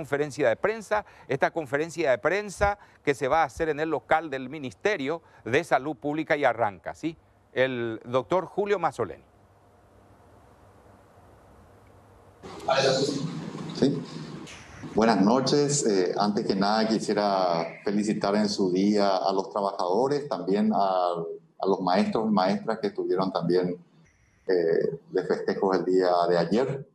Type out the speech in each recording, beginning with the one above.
conferencia de prensa, esta conferencia de prensa que se va a hacer en el local del Ministerio de Salud Pública y arranca, ¿sí? El doctor Julio Mazzoleni. Sí. Buenas noches. Antes que nada quisiera felicitar en su día a los trabajadores, también a los maestros y maestras que estuvieron también de festejos el día de ayer.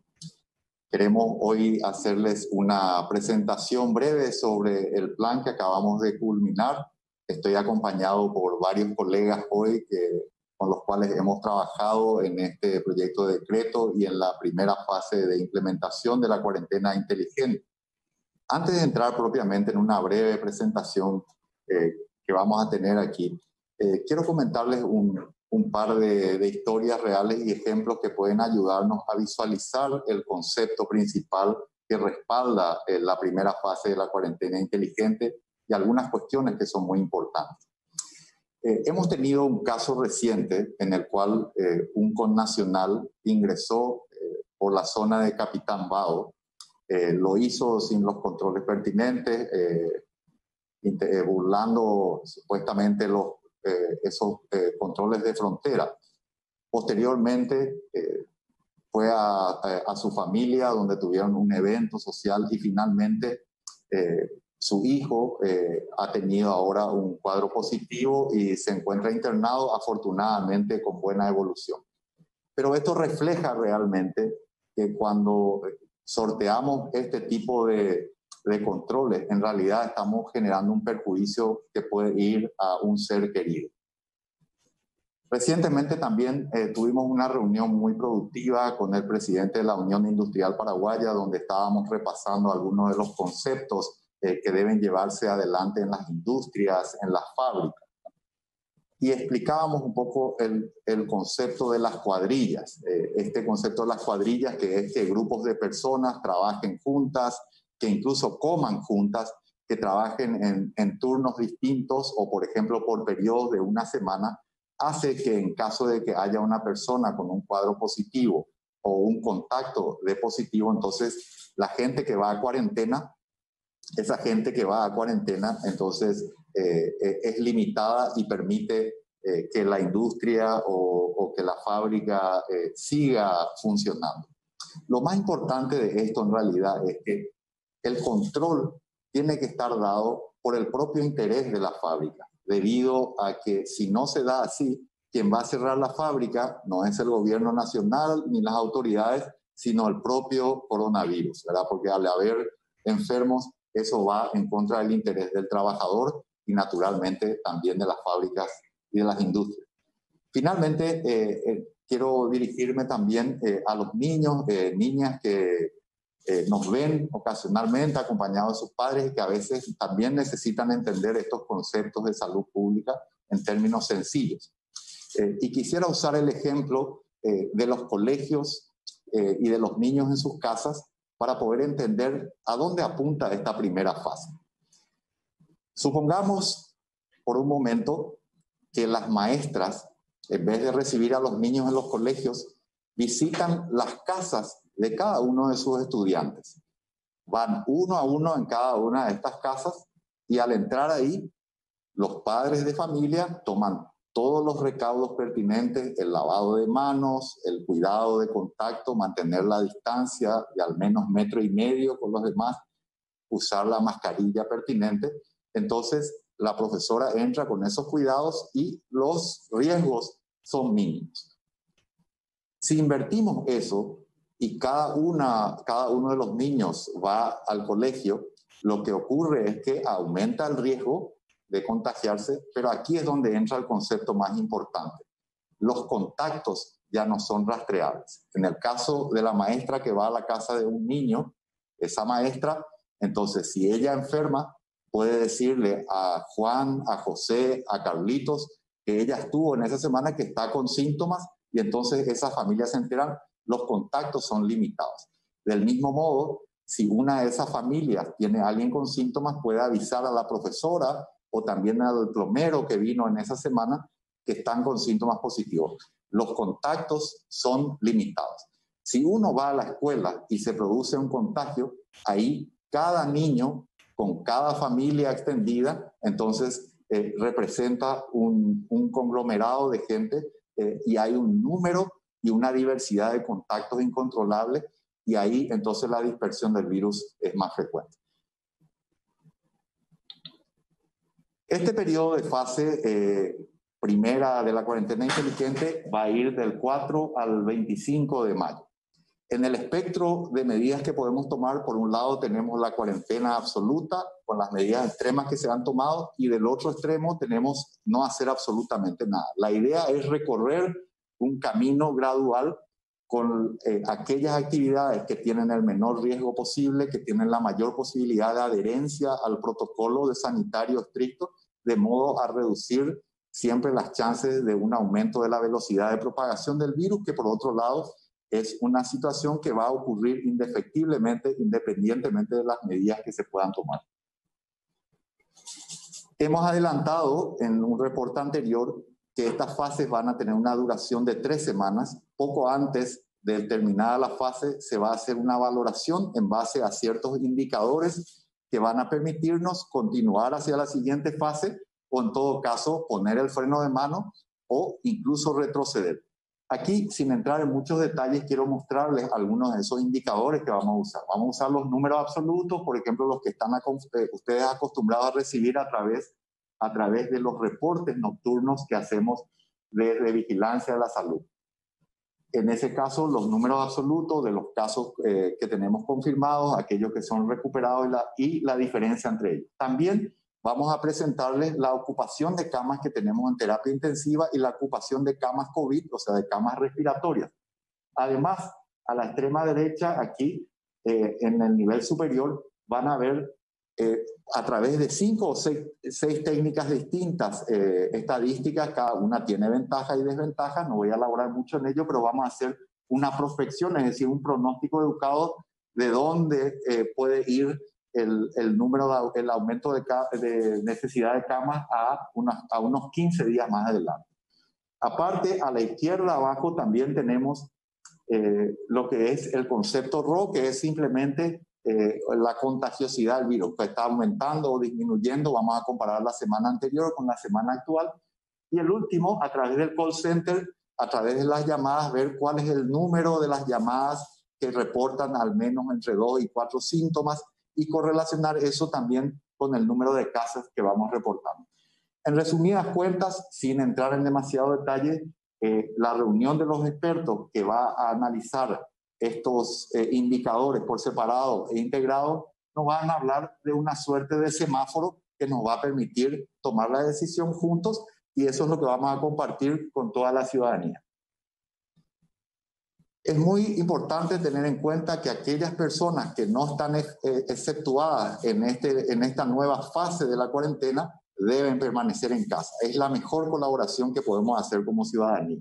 Queremos hoy hacerles una presentación breve sobre el plan que acabamos de culminar. Estoy acompañado por varios colegas hoy con los cuales hemos trabajado en este proyecto de decreto y en la primera fase de implementación de la cuarentena inteligente. Antes de entrar propiamente en una breve presentación que vamos a tener aquí, quiero comentarles un par de historias reales y ejemplos que pueden ayudarnos a visualizar el concepto principal que respalda la primera fase de la cuarentena inteligente y algunas cuestiones que son muy importantes. Hemos tenido un caso reciente en el cual un connacional ingresó por la zona de Capitán Bao. Lo hizo sin los controles pertinentes, burlando supuestamente esos controles de frontera. Posteriormente fue a su familia donde tuvieron un evento social y finalmente su hijo ha tenido ahora un cuadro positivo y se encuentra internado, afortunadamente con buena evolución. Pero esto refleja realmente que cuando sorteamos este tipo de controles, en realidad estamos generando un perjuicio que puede ir a un ser querido. Recientemente también tuvimos una reunión muy productiva con el presidente de la Unión Industrial Paraguaya, donde estábamos repasando algunos de los conceptos que deben llevarse adelante en las industrias, en las fábricas. Y explicábamos un poco el concepto de las cuadrillas. Este concepto de las cuadrillas, que es que grupos de personas trabajen juntas, que incluso coman juntas, que trabajen en turnos distintos o, por ejemplo, por periodos de una semana, hace que en caso de que haya una persona con un cuadro positivo o un contacto de positivo, entonces la gente que va a cuarentena, esa gente que va a cuarentena, entonces es limitada y permite que la industria o que la fábrica siga funcionando. Lo más importante de esto en realidad es que el control tiene que estar dado por el propio interés de la fábrica, debido a que si no se da así, quien va a cerrar la fábrica no es el gobierno nacional ni las autoridades, sino el propio coronavirus, ¿verdad? Porque al haber enfermos, eso va en contra del interés del trabajador y naturalmente también de las fábricas y de las industrias. Finalmente, quiero dirigirme también a los niños, niñas que nos ven ocasionalmente acompañados de sus padres y que a veces también necesitan entender estos conceptos de salud pública en términos sencillos. Y quisiera usar el ejemplo de los colegios y de los niños en sus casas para poder entender a dónde apunta esta primera fase. Supongamos por un momento que las maestras, en vez de recibir a los niños en los colegios, visitan las casas de cada uno de sus estudiantes. Van uno a uno en cada una de estas casas y al entrar ahí, los padres de familia toman todos los recaudos pertinentes, el lavado de manos, el cuidado de contacto, mantener la distancia de al menos 1,5 metros con los demás, usar la mascarilla pertinente. Entonces, la profesora entra con esos cuidados y los riesgos son mínimos. Si invertimos eso y cada uno de los niños va al colegio, lo que ocurre es que aumenta el riesgo de contagiarse, pero aquí es donde entra el concepto más importante. Los contactos ya no son rastreables. En el caso de la maestra que va a la casa de un niño, esa maestra, entonces si ella enferma, puede decirle a Juan, a José, a Carlitos, que ella estuvo en esa semana, que está con síntomas, y entonces esas familias se enteran, los contactos son limitados. Del mismo modo, si una de esas familias tiene a alguien con síntomas, puede avisar a la profesora o también al plomero que vino en esa semana que están con síntomas positivos. Los contactos son limitados. Si uno va a la escuela y se produce un contagio, ahí cada niño con cada familia extendida, entonces representa un conglomerado de gente y hay un número y una diversidad de contactos incontrolables y ahí entonces la dispersión del virus es más frecuente. Este periodo de fase primera de la cuarentena inteligente va a ir del 4 al 25 de mayo. En el espectro de medidas que podemos tomar, por un lado tenemos la cuarentena absoluta con las medidas extremas que se han tomado y del otro extremo tenemos no hacer absolutamente nada. La idea es recorrer un camino gradual con aquellas actividades que tienen el menor riesgo posible, que tienen la mayor posibilidad de adherencia al protocolo de sanitario estricto, de modo a reducir siempre las chances de un aumento de la velocidad de propagación del virus, que por otro lado es una situación que va a ocurrir indefectiblemente, independientemente de las medidas que se puedan tomar. Hemos adelantado en un reporte anterior que estas fases van a tener una duración de 3 semanas. Poco antes de terminada la fase se va a hacer una valoración en base a ciertos indicadores que van a permitirnos continuar hacia la siguiente fase o en todo caso poner el freno de mano o incluso retroceder. Aquí, sin entrar en muchos detalles, quiero mostrarles algunos de esos indicadores que vamos a usar. Vamos a usar los números absolutos, por ejemplo, los que están ustedes acostumbrados a recibir a través de los reportes nocturnos que hacemos de vigilancia de la salud. En ese caso, los números absolutos de los casos que tenemos confirmados, aquellos que son recuperados y la diferencia entre ellos. También vamos a presentarles la ocupación de camas que tenemos en terapia intensiva y la ocupación de camas COVID, o sea, de camas respiratorias. Además, a la extrema derecha, aquí, en el nivel superior, van a ver a través de 5 o 6 técnicas distintas, estadísticas, cada una tiene ventajas y desventajas, no voy a elaborar mucho en ello, pero vamos a hacer una prospección, es decir, un pronóstico educado de dónde puede ir el número, el aumento de necesidad de camas a unos 15 días más adelante. Aparte, a la izquierda abajo también tenemos lo que es el concepto RO, que es simplemente la contagiosidad del virus, que está aumentando o disminuyendo. Vamos a comparar la semana anterior con la semana actual. Y el último, a través del call center, a través de las llamadas, ver cuál es el número de las llamadas que reportan al menos entre 2 y 4 síntomas y correlacionar eso también con el número de casos que vamos reportando. En resumidas cuentas, sin entrar en demasiado detalle, la reunión de los expertos que va a analizar estos indicadores por separado e integrado nos van a hablar de una suerte de semáforo que nos va a permitir tomar la decisión juntos y eso es lo que vamos a compartir con toda la ciudadanía. Es muy importante tener en cuenta que aquellas personas que no están exceptuadas en esta nueva fase de la cuarentena deben permanecer en casa. Es la mejor colaboración que podemos hacer como ciudadanía.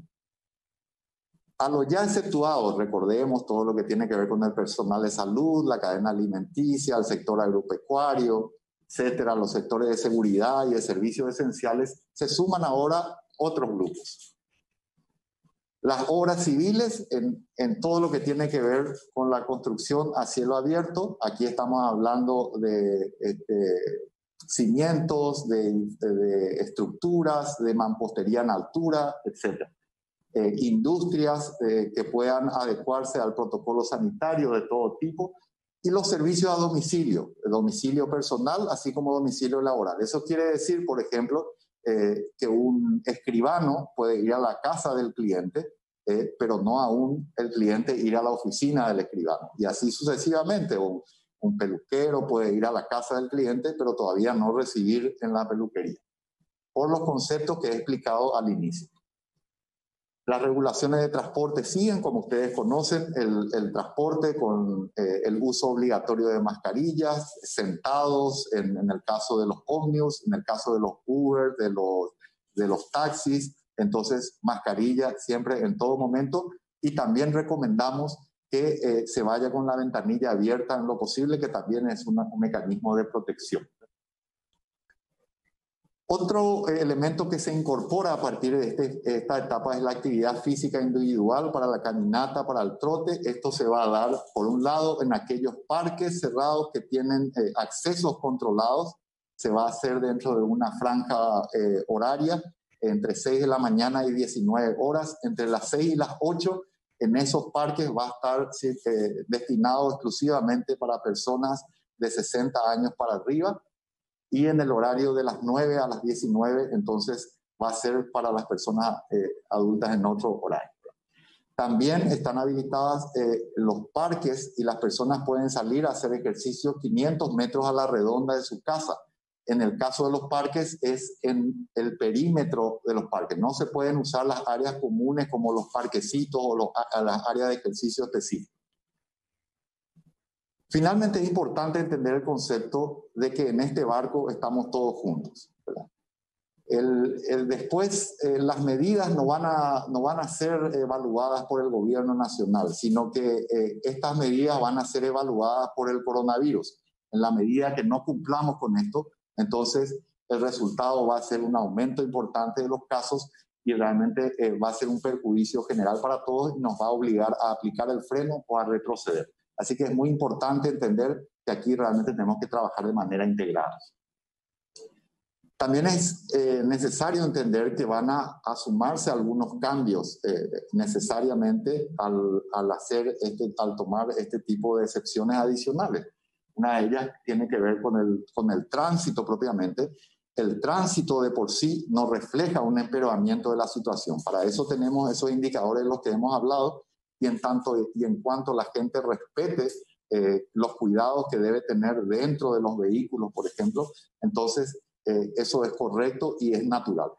A los ya exceptuados, recordemos todo lo que tiene que ver con el personal de salud, la cadena alimenticia, el sector agropecuario, etcétera, los sectores de seguridad y de servicios esenciales, se suman ahora otros grupos. Las obras civiles en todo lo que tiene que ver con la construcción a cielo abierto. Aquí estamos hablando de cimientos, de estructuras, de mampostería en altura, etc. Industrias que puedan adecuarse al protocolo sanitario de todo tipo. Y los servicios a domicilio personal, así como domicilio laboral. Eso quiere decir, por ejemplo, que un escribano puede ir a la casa del cliente, pero no aún el cliente ir a la oficina del escribano. Y así sucesivamente. Un peluquero puede ir a la casa del cliente, pero todavía no recibir en la peluquería. Por los conceptos que he explicado al inicio. Las regulaciones de transporte siguen, como ustedes conocen, el transporte con el uso obligatorio de mascarillas, sentados en el caso de los ómnibus, en el caso de los Uber, de los taxis. Entonces, mascarilla siempre en todo momento. Y también recomendamos que se vaya con la ventanilla abierta en lo posible, que también es un mecanismo de protección. Otro elemento que se incorpora a partir de esta etapa es la actividad física individual para la caminata, para el trote. Esto se va a dar, por un lado, en aquellos parques cerrados que tienen accesos controlados. Se va a hacer dentro de una franja horaria entre 6 de la mañana y 19 horas. Entre las 6 y las 8, en esos parques va a estar destinado exclusivamente para personas de 60 años para arriba. Y en el horario de las 9 a las 19, entonces va a ser para las personas adultas en otro horario. También están habilitadas los parques y las personas pueden salir a hacer ejercicio 500 metros a la redonda de su casa. En el caso de los parques es en el perímetro de los parques. No se pueden usar las áreas comunes como los parquecitos o las áreas de ejercicio específicas. Finalmente es importante entender el concepto de que en este barco estamos todos juntos, ¿verdad? Después las medidas no van a ser evaluadas por el gobierno nacional, sino que estas medidas van a ser evaluadas por el coronavirus. En la medida que no cumplamos con esto, entonces el resultado va a ser un aumento importante de los casos y realmente va a ser un perjuicio general para todos y nos va a obligar a aplicar el freno o a retroceder. Así que es muy importante entender que aquí realmente tenemos que trabajar de manera integrada. También es necesario entender que van a sumarse algunos cambios necesariamente al tomar este tipo de excepciones adicionales. Una de ellas tiene que ver con el tránsito propiamente. El tránsito de por sí no refleja un empeoramiento de la situación. Para eso tenemos esos indicadores de los que hemos hablado y en cuanto la gente respete los cuidados que debe tener dentro de los vehículos, por ejemplo, entonces eso es correcto y es natural.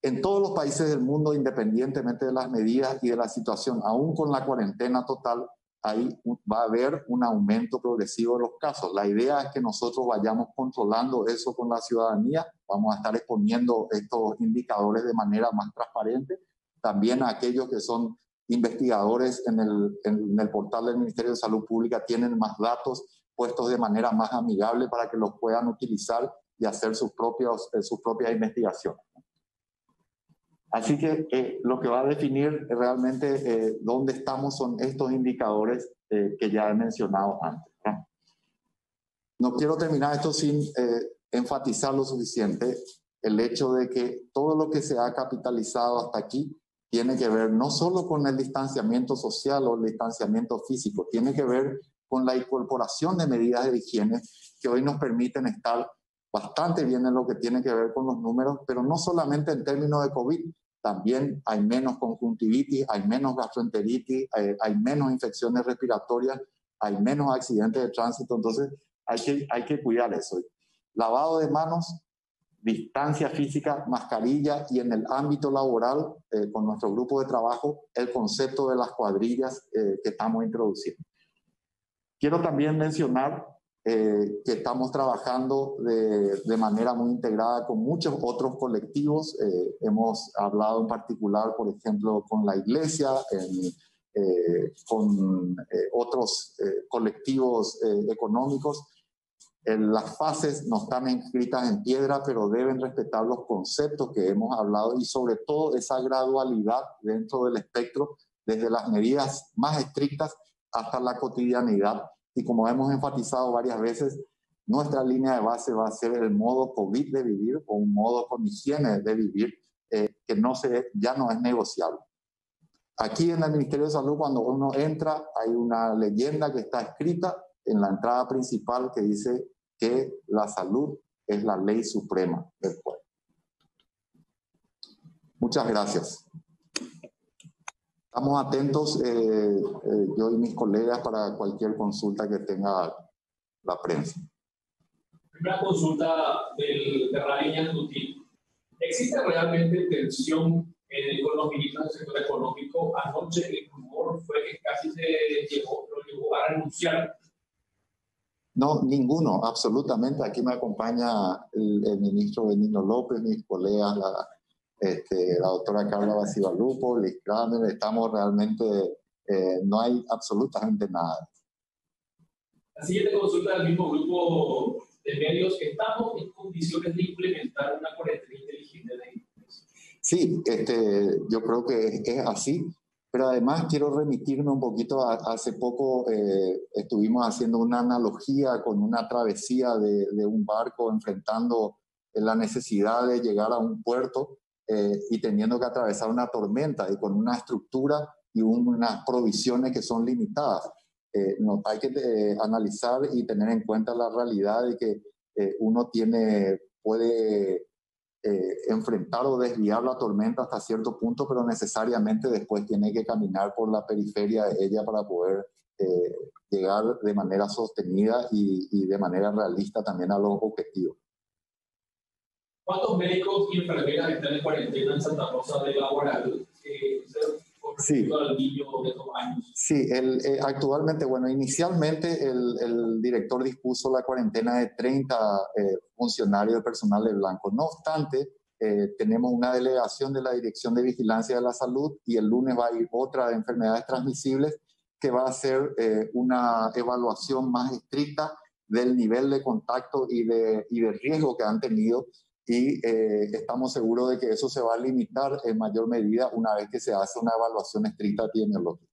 En todos los países del mundo, independientemente de las medidas y de la situación, aún con la cuarentena total, ahí va a haber un aumento progresivo de los casos. La idea es que nosotros vayamos controlando eso con la ciudadanía. Vamos a estar exponiendo estos indicadores de manera más transparente. También a aquellos que son investigadores en el portal del Ministerio de Salud Pública tienen más datos puestos de manera más amigable para que los puedan utilizar y hacer sus propias investigaciones. Así que lo que va a definir realmente dónde estamos son estos indicadores que ya he mencionado antes, ¿no? No quiero terminar esto sin enfatizar lo suficiente el hecho de que todo lo que se ha capitalizado hasta aquí tiene que ver no solo con el distanciamiento social o el distanciamiento físico, tiene que ver con la incorporación de medidas de higiene que hoy nos permiten estar bastante bien en lo que tiene que ver con los números, pero no solamente en términos de COVID, también hay menos conjuntivitis, hay menos gastroenteritis, hay menos infecciones respiratorias, hay menos accidentes de tránsito, entonces hay que cuidar eso. Lavado de manos, distancia física, mascarilla y en el ámbito laboral, con nuestro grupo de trabajo, el concepto de las cuadrillas que estamos introduciendo. Quiero también mencionar que estamos trabajando de manera muy integrada con muchos otros colectivos. Hemos hablado en particular, por ejemplo, con la iglesia, con otros colectivos económicos. Las fases no están escritas en piedra, pero deben respetar los conceptos que hemos hablado y sobre todo esa gradualidad dentro del espectro, desde las medidas más estrictas hasta la cotidianidad. Y como hemos enfatizado varias veces, nuestra línea de base va a ser el modo COVID de vivir o un modo con higiene de vivir que ya no es negociable. Aquí en el Ministerio de Salud, cuando uno entra, hay una leyenda que está escrita en la entrada principal que dice que la salud es la ley suprema del pueblo. Muchas gracias. Estamos atentos, yo y mis colegas, para cualquier consulta que tenga la prensa. Primera consulta de Rariña Tuti. ¿Existe realmente tensión con los ministros del sector económico? Anoche el rumor fue que casi lo llevó a renunciar. No, ninguno, absolutamente. Aquí me acompaña el ministro Benigno López, mis colegas, la doctora Carla Bacibalupo, Liz Kramer. Estamos realmente, no hay absolutamente nada. La siguiente consulta del mismo grupo de medios, ¿estamos en condiciones de implementar una cuarentena inteligente de ingresos? Sí, yo creo que es así, pero además quiero remitirme un poquito hace poco estuvimos haciendo una analogía con una travesía de un barco enfrentando la necesidad de llegar a un puerto y teniendo que atravesar una tormenta y con una estructura y unas provisiones que son limitadas. No, hay que analizar y tener en cuenta la realidad de que uno puede enfrentar o desviar la tormenta hasta cierto punto, pero necesariamente después tiene que caminar por la periferia de ella para poder llegar de manera sostenida y de manera realista también a los objetivos. ¿Cuántos médicos y enfermeras están en cuarentena en Santa Rosa de Laboral? Sí. Al niño de 2 años. Sí, actualmente, bueno, inicialmente el director dispuso la cuarentena de 30 funcionarios de personal de blanco. No obstante, tenemos una delegación de la Dirección de Vigilancia de la Salud y el lunes va a ir otra de enfermedades transmisibles que va a hacer una evaluación más estricta del nivel de contacto y de riesgo que han tenido. Y estamos seguros de que eso se va a limitar en mayor medida una vez que se hace una evaluación estricta epidemiológica.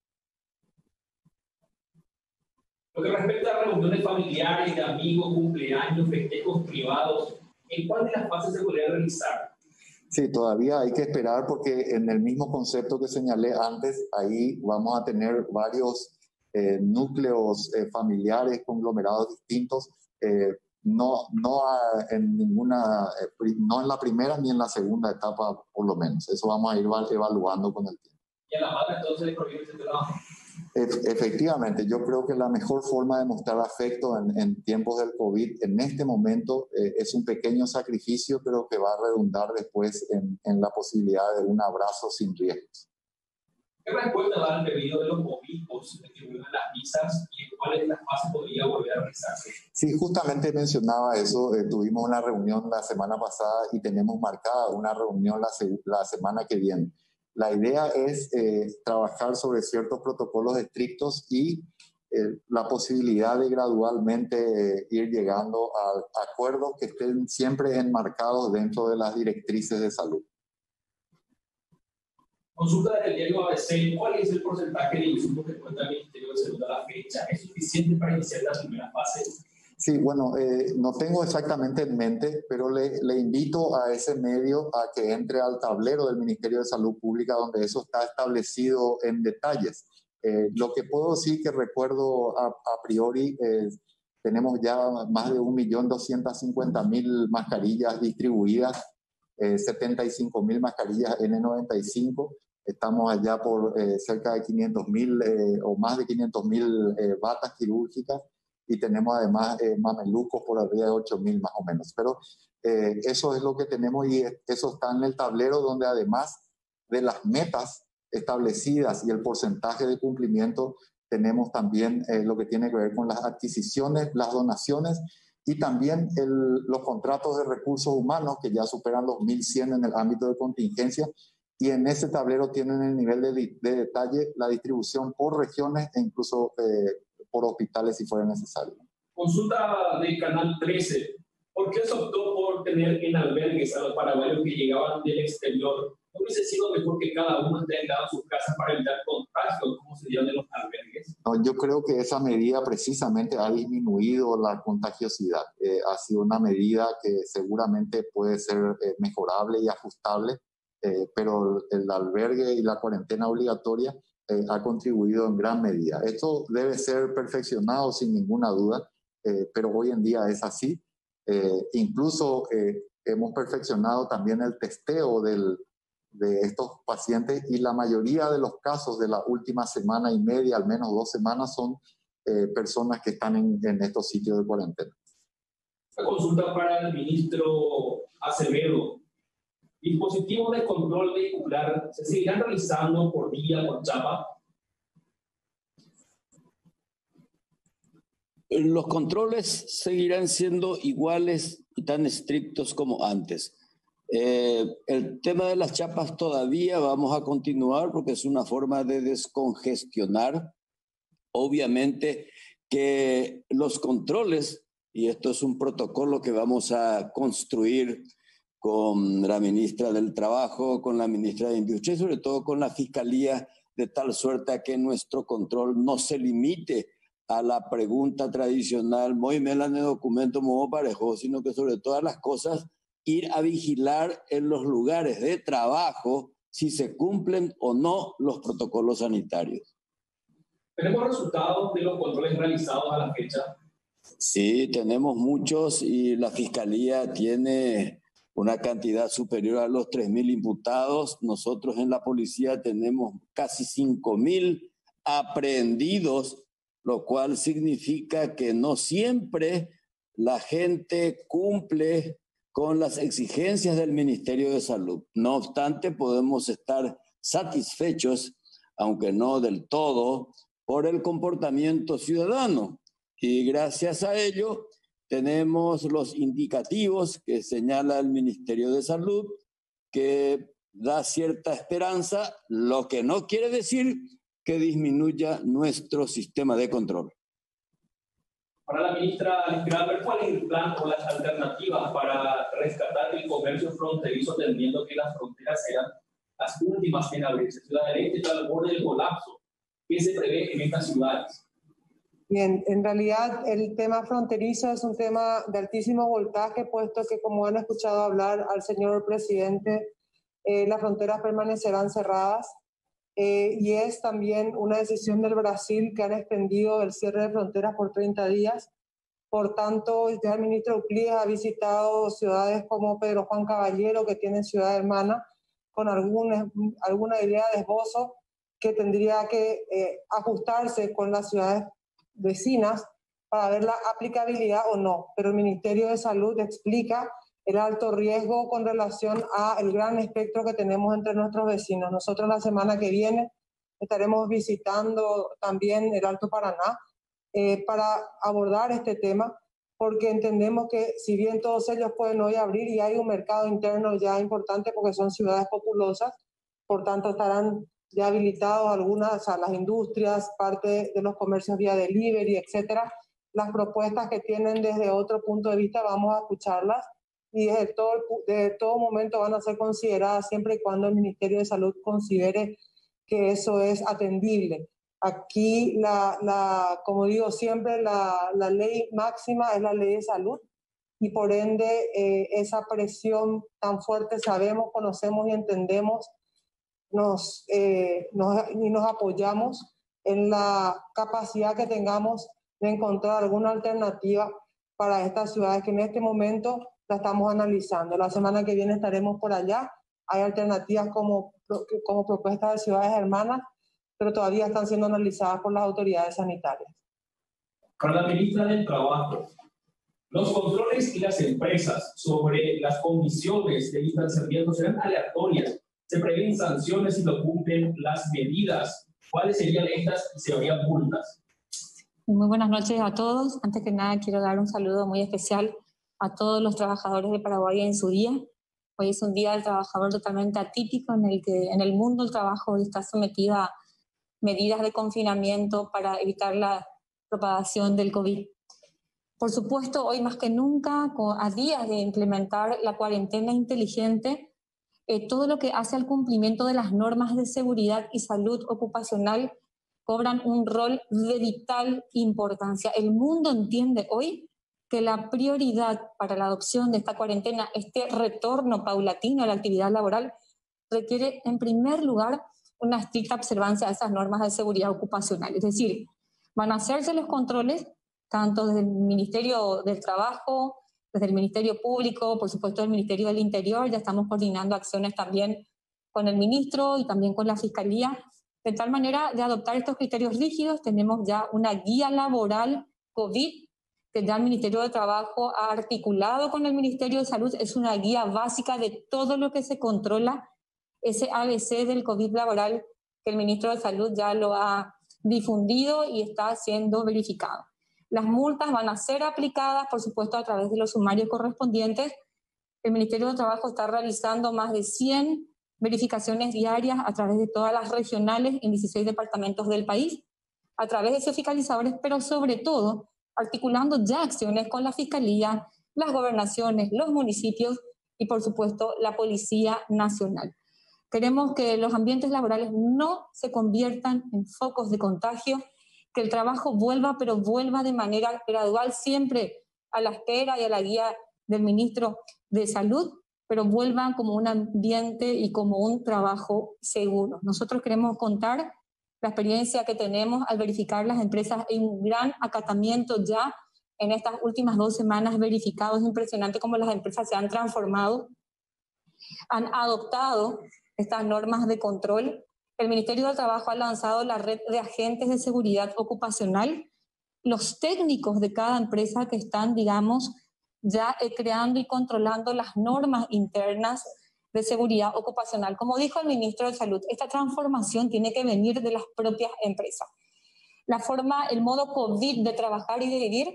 Lo que respecta a reuniones familiares, de amigos, cumpleaños, festejos privados, ¿en cuál de las fases se podría realizar? Sí, todavía hay que esperar porque en el mismo concepto que señalé antes, ahí vamos a tener varios núcleos familiares, conglomerados distintos. No en la primera ni en la segunda etapa, por lo menos. Eso vamos a ir evaluando con el tiempo. ¿Y a la madre entonces prohíbe ese trabajo? Efectivamente, yo creo que la mejor forma de mostrar afecto en tiempos del COVID en este momento es un pequeño sacrificio, pero que va a redundar después en la posibilidad de un abrazo sin riesgos. ¿Qué respuesta da al pedido de los obispos de que vuelvan las misas y en cuáles de las fases podría volver a realizarse? Sí, justamente mencionaba eso. Tuvimos una reunión la semana pasada y tenemos marcada una reunión la semana que viene. La idea es trabajar sobre ciertos protocolos estrictos y la posibilidad de gradualmente ir llegando a acuerdos que estén siempre enmarcados dentro de las directrices de salud. Consulta del diario ABC, ¿cuál es el porcentaje de insumos que cuenta el Ministerio de Salud a la fecha? ¿Es suficiente para iniciar la primera fase? Sí, bueno, no tengo exactamente en mente, pero le invito a ese medio a que entre al tablero del Ministerio de Salud Pública, donde eso está establecido en detalles. Lo que puedo decir que recuerdo a priori, tenemos ya más de 1.250.000 mascarillas distribuidas, 75.000 mascarillas N95. Estamos allá por cerca de 500.000 o más de 500.000 batas quirúrgicas. Y tenemos además mamelucos por arriba de 8.000 más o menos. Pero eso es lo que tenemos y eso está en el tablero donde además de las metas establecidas y el porcentaje de cumplimiento, tenemos también lo que tiene que ver con las adquisiciones, las donaciones y también los contratos de recursos humanos que ya superan los 1.100 en el ámbito de contingencia. Y en ese tablero tienen el nivel de detalle, la distribución por regiones e incluso por hospitales si fuera necesario. Consulta del Canal 13. ¿Por qué se optó por tener en albergues a los paraguayos que llegaban del exterior? ¿No hubiese sido mejor que cada uno esté aislado en sus casas para evitar contagios, como se dieron en los albergues? No, yo creo que esa medida precisamente ha disminuido la contagiosidad. Ha sido una medida que seguramente puede ser mejorable y ajustable, pero el albergue y la cuarentena obligatoria ha contribuido en gran medida. Esto debe ser perfeccionado sin ninguna duda, pero hoy en día es así. Incluso hemos perfeccionado también el testeo de estos pacientes y la mayoría de los casos de la última semana y media, al menos 2 semanas, son personas que están en estos sitios de cuarentena. Una consulta para el ministro Acevedo. ¿Dispositivos de control vehicular se seguirán realizando por día, por chapa? Los controles seguirán siendo iguales y tan estrictos como antes. El tema de las chapas todavía vamos a continuar porque es una forma de descongestionar. Obviamente que los controles y esto es un protocolo que vamos a construir con la ministra del Trabajo, con la ministra de Industria y sobre todo con la Fiscalía, de tal suerte a que nuestro control no se limite a la pregunta tradicional, muy melane documento, muy parejo, sino que sobre todas las cosas ir a vigilar en los lugares de trabajo si se cumplen o no los protocolos sanitarios. ¿Tenemos resultados de los controles realizados a la fecha? Sí, tenemos muchos y la Fiscalía tiene una cantidad superior a los 3.000 imputados. Nosotros en la policía tenemos casi 5.000 aprehendidos, lo cual significa que no siempre la gente cumple con las exigencias del Ministerio de Salud. No obstante, podemos estar satisfechos, aunque no del todo, por el comportamiento ciudadano. Y gracias a ello tenemos los indicativos que señala el Ministerio de Salud, que da cierta esperanza, lo que no quiere decir que disminuya nuestro sistema de control. Para la ministra Albert, ¿cuál es el plan o las alternativas para rescatar el comercio fronterizo, entendiendo que las fronteras serán las últimas en abrirse? Ciudad del Este está al borde del colapso. ¿Qué se prevé en estas ciudades? Bien, en realidad el tema fronterizo es un tema de altísimo voltaje, puesto que, como han escuchado hablar al señor presidente, las fronteras permanecerán cerradas. Y es también una decisión del Brasil que han extendido el cierre de fronteras por 30 días. Por tanto, ya el ministro Euclides ha visitado ciudades como Pedro Juan Caballero, que tienen ciudad hermana, con alguna idea de esbozo que tendría que ajustarse con las ciudades vecinas para ver la aplicabilidad o no. Pero el Ministerio de Salud explica el alto riesgo con relación al gran espectro que tenemos entre nuestros vecinos. Nosotros la semana que viene estaremos visitando también el Alto Paraná para abordar este tema, porque entendemos que si bien todos ellos pueden hoy abrir y hay un mercado interno ya importante porque son ciudades populosas, por tanto estarán ya habilitados algunas, a las industrias, parte de los comercios vía delivery, etcétera. Las propuestas que tienen desde otro punto de vista vamos a escucharlas y desde todo momento van a ser consideradas siempre y cuando el Ministerio de Salud considere que eso es atendible. Aquí, como digo siempre, la ley máxima es la ley de salud y por ende esa presión tan fuerte sabemos, conocemos y entendemos, y nos apoyamos en la capacidad que tengamos de encontrar alguna alternativa para estas ciudades que en este momento la estamos analizando. La semana que viene estaremos por allá. Hay alternativas como propuestas de ciudades hermanas, pero todavía están siendo analizadas por las autoridades sanitarias. Para la ministra del Trabajo, los controles y las empresas sobre las condiciones de distanciamiento serán aleatorias. ¿Se prevén sanciones si no cumplen las medidas? ¿Cuáles serían estas y se habrían multas? Muy buenas noches a todos. Antes que nada quiero dar un saludo muy especial a todos los trabajadores de Paraguay en su día. Hoy es un día del trabajador totalmente atípico en el que en el mundo el trabajo está sometido a medidas de confinamiento para evitar la propagación del COVID. Por supuesto, hoy más que nunca, a días de implementar la cuarentena inteligente, todo lo que hace al cumplimiento de las normas de seguridad y salud ocupacional cobran un rol de vital importancia. El mundo entiende hoy que la prioridad para la adopción de esta cuarentena, este retorno paulatino a la actividad laboral, requiere en primer lugar una estricta observancia de esas normas de seguridad ocupacional. Es decir, van a hacerse los controles tanto desde el Ministerio del Trabajo, desde el Ministerio Público, por supuesto del Ministerio del Interior. Ya estamos coordinando acciones también con el ministro y también con la Fiscalía. De tal manera, de adoptar estos criterios rígidos, tenemos ya una guía laboral COVID que ya el Ministerio de Trabajo ha articulado con el Ministerio de Salud. Es una guía básica de todo lo que se controla, ese ABC del COVID laboral que el Ministro de Salud ya lo ha difundido y está siendo verificado. Las multas van a ser aplicadas, por supuesto, a través de los sumarios correspondientes. El Ministerio de Trabajo está realizando más de 100 verificaciones diarias a través de todas las regionales en 16 departamentos del país, a través de esos fiscalizadores, pero sobre todo articulando ya acciones con la Fiscalía, las gobernaciones, los municipios y, por supuesto, la Policía Nacional. Queremos que los ambientes laborales no se conviertan en focos de contagio, que el trabajo vuelva, pero vuelva de manera gradual, siempre a la espera y a la guía del ministro de Salud, pero vuelvan como un ambiente y como un trabajo seguro. Nosotros queremos contar la experiencia que tenemos al verificar las empresas en un gran acatamiento ya en estas últimas 2 semanas verificado. Es impresionante cómo las empresas se han transformado, han adoptado estas normas de control. El Ministerio del Trabajo ha lanzado la red de agentes de seguridad ocupacional, los técnicos de cada empresa que están, digamos, ya creando y controlando las normas internas de seguridad ocupacional. Como dijo el ministro de Salud, esta transformación tiene que venir de las propias empresas. La forma, el modo COVID de trabajar y de vivir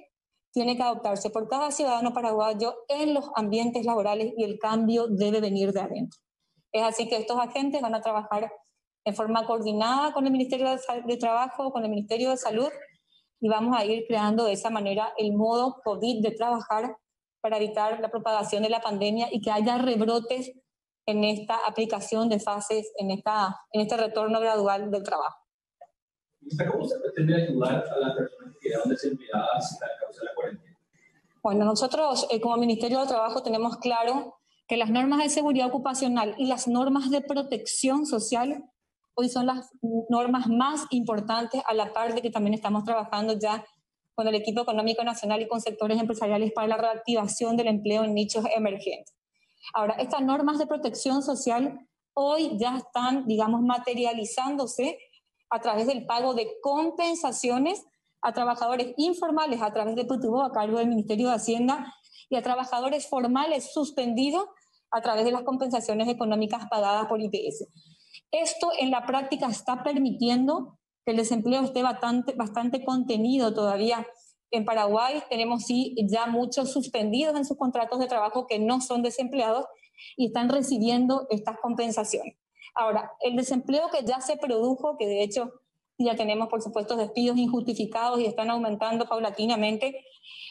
tiene que adoptarse por cada ciudadano paraguayo en los ambientes laborales y el cambio debe venir de adentro. Es así que estos agentes van a trabajar en forma coordinada con el Ministerio de Trabajo, con el Ministerio de Salud, y vamos a ir creando de esa manera el modo COVID de trabajar para evitar la propagación de la pandemia y que haya rebrotes en esta aplicación de fases, en este retorno gradual del trabajo. ¿Cómo se pretende ayudar a las personas que quedaron desempleadas a causa de la cuarentena? Bueno, nosotros como Ministerio de Trabajo tenemos claro que las normas de seguridad ocupacional y las normas de protección social hoy son las normas más importantes, a la par de que también estamos trabajando ya con el equipo económico nacional y con sectores empresariales para la reactivación del empleo en nichos emergentes. Ahora, estas normas de protección social hoy ya están, digamos, materializándose a través del pago de compensaciones a trabajadores informales a través de PTU a cargo del Ministerio de Hacienda y a trabajadores formales suspendidos a través de las compensaciones económicas pagadas por IPS. Esto en la práctica está permitiendo que el desempleo esté bastante contenido todavía. En Paraguay tenemos sí ya muchos suspendidos en sus contratos de trabajo que no son desempleados y están recibiendo estas compensaciones. Ahora, el desempleo que ya se produjo, que de hecho ya tenemos por supuesto despidos injustificados y están aumentando paulatinamente,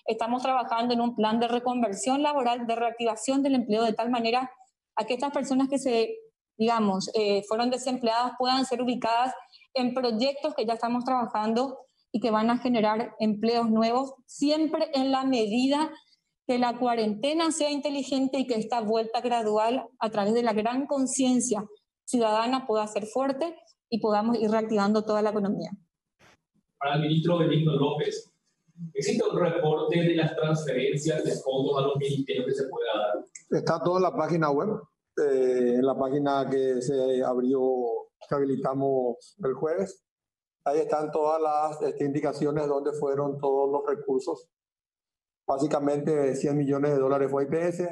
estamos trabajando en un plan de reconversión laboral, de reactivación del empleo de tal manera a que estas personas que fueron desempleadas puedan ser ubicadas en proyectos que ya estamos trabajando y que van a generar empleos nuevos, siempre en la medida que la cuarentena sea inteligente y que esta vuelta gradual a través de la gran conciencia ciudadana pueda ser fuerte y podamos ir reactivando toda la economía. Para el ministro Benigno López, ¿existe un reporte de las transferencias de fondos a los ministerios que se pueda dar? Está todo en la página web, en la página que se abrió, que habilitamos el jueves. Ahí están todas las indicaciones de dónde fueron todos los recursos. Básicamente $100 millones fue IPS,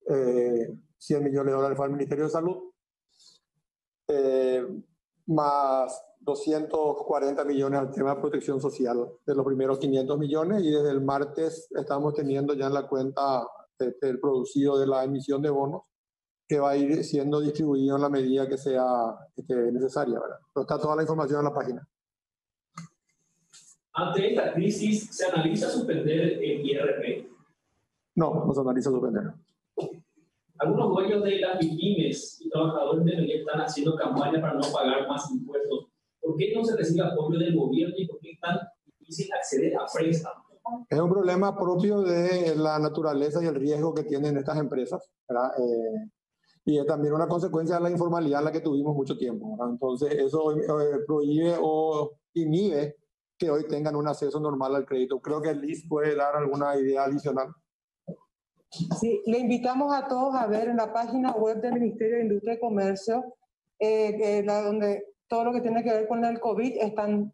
$100 millones fue al Ministerio de Salud, más 240 millones al tema de protección social de los primeros 500 millones, y desde el martes estamos teniendo ya en la cuenta el producido de la emisión de bonos que va a ir siendo distribuido en la medida que sea necesaria, ¿verdad? Pero está toda la información en la página. Ante esta crisis, ¿se analiza suspender el IRP? No se analiza suspender. Algunos dueños de las pymes y trabajadores de Melec están haciendo campaña para no pagar más impuestos. ¿Por qué no se recibe apoyo del gobierno y por qué es tan difícil acceder a préstamos? Es un problema propio de la naturaleza y el riesgo que tienen estas empresas, ¿verdad? Y es también una consecuencia de la informalidad en la que tuvimos mucho tiempo, ¿verdad? Entonces eso prohíbe o inhibe que hoy tengan un acceso normal al crédito. Creo que Liz puede dar alguna idea adicional. Sí, le invitamos a todos a ver en la página web del Ministerio de Industria y Comercio, donde todo lo que tiene que ver con el COVID están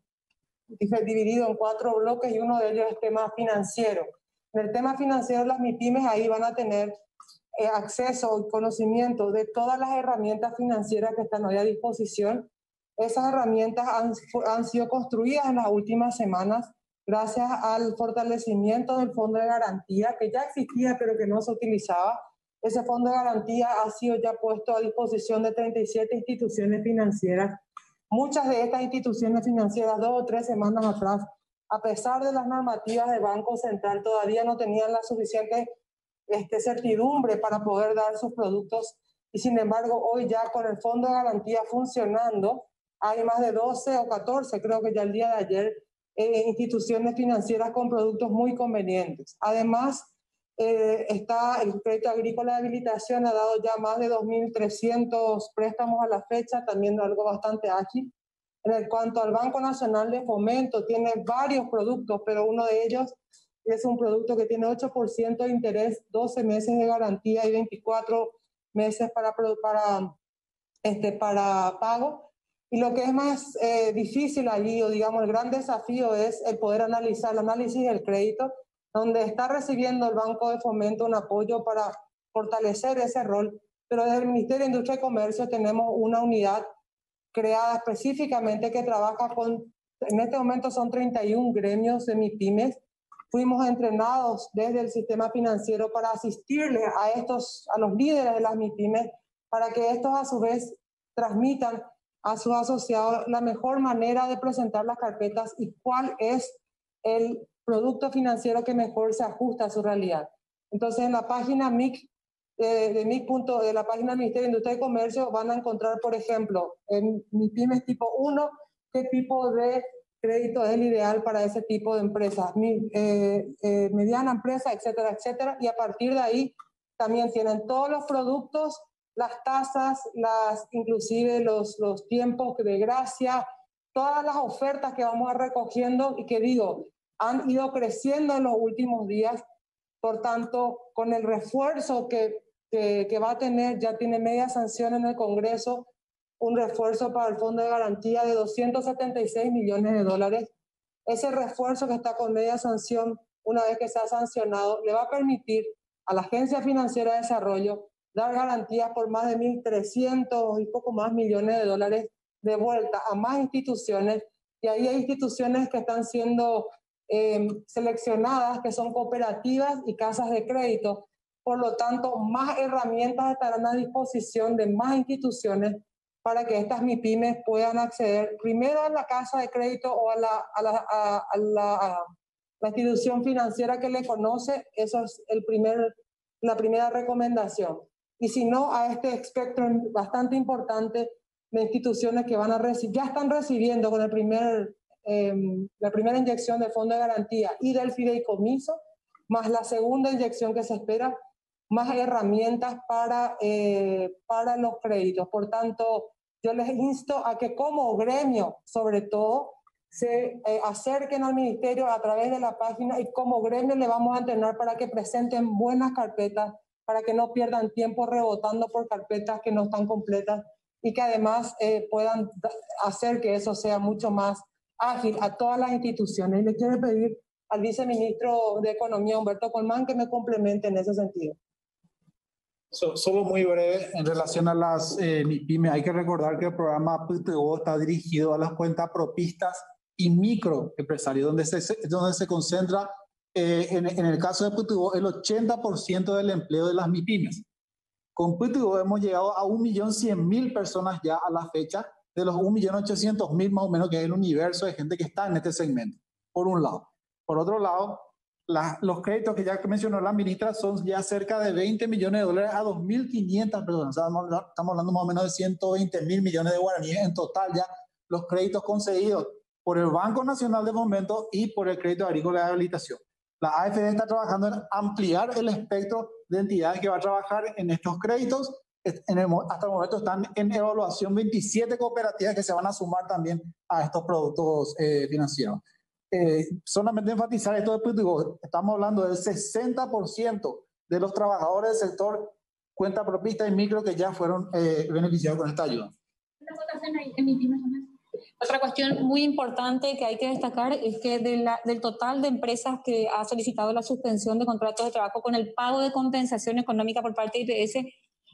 dividido en 4 bloques y uno de ellos es tema financiero. En el tema financiero, las MIPYMES ahí van a tener acceso y conocimiento de todas las herramientas financieras que están hoy a disposición. Esas herramientas han sido construidas en las últimas semanas gracias al fortalecimiento del Fondo de Garantía, que ya existía pero que no se utilizaba. Ese Fondo de Garantía ha sido ya puesto a disposición de 37 instituciones financieras. Muchas de estas instituciones financieras 2 o 3 semanas atrás a pesar de las normativas del Banco Central, todavía no tenían la suficiente certidumbre para poder dar sus productos. Y sin embargo, hoy ya con el Fondo de Garantía funcionando, hay más de 12 o 14, creo que ya el día de ayer, instituciones financieras con productos muy convenientes. Además, está el crédito agrícola de habilitación, ha dado ya más de 2.300 préstamos a la fecha, también algo bastante ágil. En cuanto al Banco Nacional de Fomento, tiene varios productos, pero uno de ellos es un producto que tiene 8% de interés, 12 meses de garantía y 24 meses para pago. Y lo que es más difícil allí, o digamos el gran desafío, es el poder analizar el análisis del crédito, donde está recibiendo el Banco de Fomento un apoyo para fortalecer ese rol. Pero desde el Ministerio de Industria y Comercio tenemos una unidad creada específicamente que trabaja en este momento son 31 gremios de MIPYMES. Fuimos entrenados desde el sistema financiero para asistirle a los líderes de las MIPYMES, para que estos a su vez transmitan a sus asociados la mejor manera de presentar las carpetas y cuál es el producto financiero que mejor se ajusta a su realidad. Entonces, en la página MIC, de la página del Ministerio de Industria y Comercio, van a encontrar, por ejemplo, en MIPYMES tipo 1, qué tipo de crédito es el ideal para ese tipo de empresas, mediana empresa, etcétera, etcétera. Y a partir de ahí también tienen todos los productos, las tasas, inclusive los tiempos de gracia, todas las ofertas que vamos recogiendo y que han ido creciendo en los últimos días. Por tanto, con el refuerzo que va a tener, ya tiene media sanción en el Congreso, un refuerzo para el Fondo de Garantía de $276 millones. Ese refuerzo que está con media sanción, una vez que sea sancionado, le va a permitir a la Agencia Financiera de Desarrollo dar garantías por más de 1.300 y poco más millones de dólares de vuelta a más instituciones. Y ahí hay instituciones que están siendo seleccionadas, que son cooperativas y casas de crédito. Por lo tanto, más herramientas estarán a disposición de más instituciones para que estas MIPYMES puedan acceder primero a la casa de crédito o a la institución financiera que le conoce. Eso es la primera recomendación. Y si no, a este espectro bastante importante de instituciones que ya están recibiendo con la primera inyección del Fondo de Garantía y del fideicomiso, más la segunda inyección que se espera, más herramientas para los créditos. Por tanto, yo les insto a que como gremio, sobre todo, se acerquen al ministerio a través de la página, y como gremio le vamos a entrenar para que presenten buenas carpetas, para que no pierdan tiempo rebotando por carpetas que no están completas y que además puedan hacer que eso sea mucho más ágil a todas las instituciones. Y le quiero pedir al viceministro de Economía, Humberto Colmán, que me complemente en ese sentido. Solo muy breve, en relación a las MIPYMES, hay que recordar que el programa PTO está dirigido a las cuentas propistas y microempresarios, donde se concentra, en el caso de PTO, el 80% del empleo de las MIPYMES. Con PTO hemos llegado a 1.100.000 personas ya a la fecha, de los 1.800.000 más o menos, que es el universo de gente que está en este segmento, por un lado. Por otro lado, los créditos que ya mencionó la ministra son ya cerca de $20 millones a 2.500 personas. Estamos hablando más o menos de 120.000 millones de guaraníes en total ya los créditos concedidos por el Banco Nacional de Fomento y por el Crédito Agrícola de Habilitación. La AFD está trabajando en ampliar el espectro de entidades que va a trabajar en estos créditos. Hasta el momento están en evaluación 27 cooperativas que se van a sumar también a estos productos financieros. Solamente enfatizar esto de PTO, estamos hablando del 60% de los trabajadores del sector cuenta propista y micro que ya fueron beneficiados con esta ayuda. Otra cuestión muy importante que hay que destacar es que del total de empresas que ha solicitado la suspensión de contratos de trabajo con el pago de compensación económica por parte de IPS,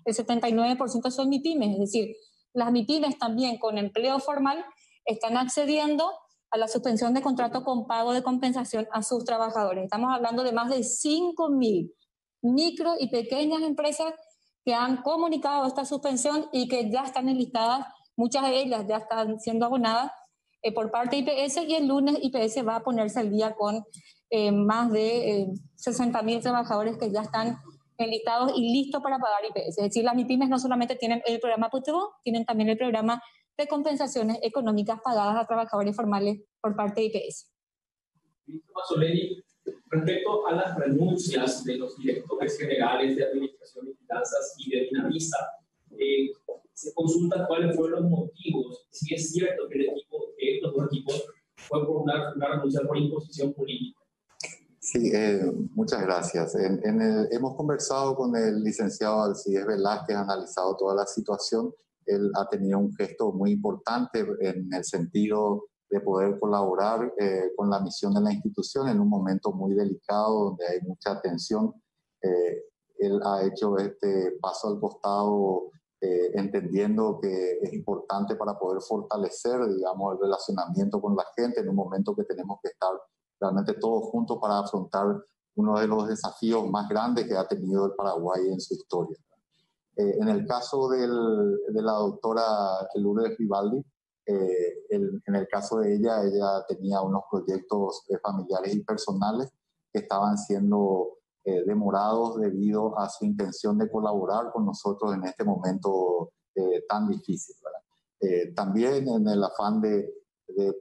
el 79% son MIPYMES, es decir, las MIPYMES también con empleo formal están accediendo a la suspensión de contrato con pago de compensación a sus trabajadores. Estamos hablando de más de 5.000 micro y pequeñas empresas que han comunicado esta suspensión y que ya están enlistadas, muchas de ellas ya están siendo abonadas por parte de IPS, y el lunes IPS va a ponerse al día con más de 60.000 trabajadores que ya están enlistados y listos para pagar IPS. Es decir, las MIPYMES no solamente tienen el programa PTO, tienen también el programa de compensaciones económicas pagadas a trabajadores formales por parte de IPS. Ministro Mazzoleni, respecto a las renuncias de los directores generales de Administración y Finanzas y de Dinavisa, se consulta cuáles fueron los motivos, si es cierto que estos dos equipos fue por una renuncia por imposición política. Sí, muchas gracias. Hemos conversado con el licenciado Alcides Velázquez, analizado toda la situación. Él ha tenido un gesto muy importante en el sentido de poder colaborar con la misión de la institución en un momento muy delicado donde hay mucha tensión. Él ha hecho este paso al costado entendiendo que es importante para poder fortalecer, digamos, el relacionamiento con la gente en un momento que tenemos que estar realmente todos juntos para afrontar uno de los desafíos más grandes que ha tenido el Paraguay en su historia. En el caso de la doctora Lourdes Vivaldi, en el caso de ella tenía unos proyectos familiares y personales que estaban siendo demorados debido a su intención de colaborar con nosotros en este momento tan difícil, ¿verdad? También en el afán de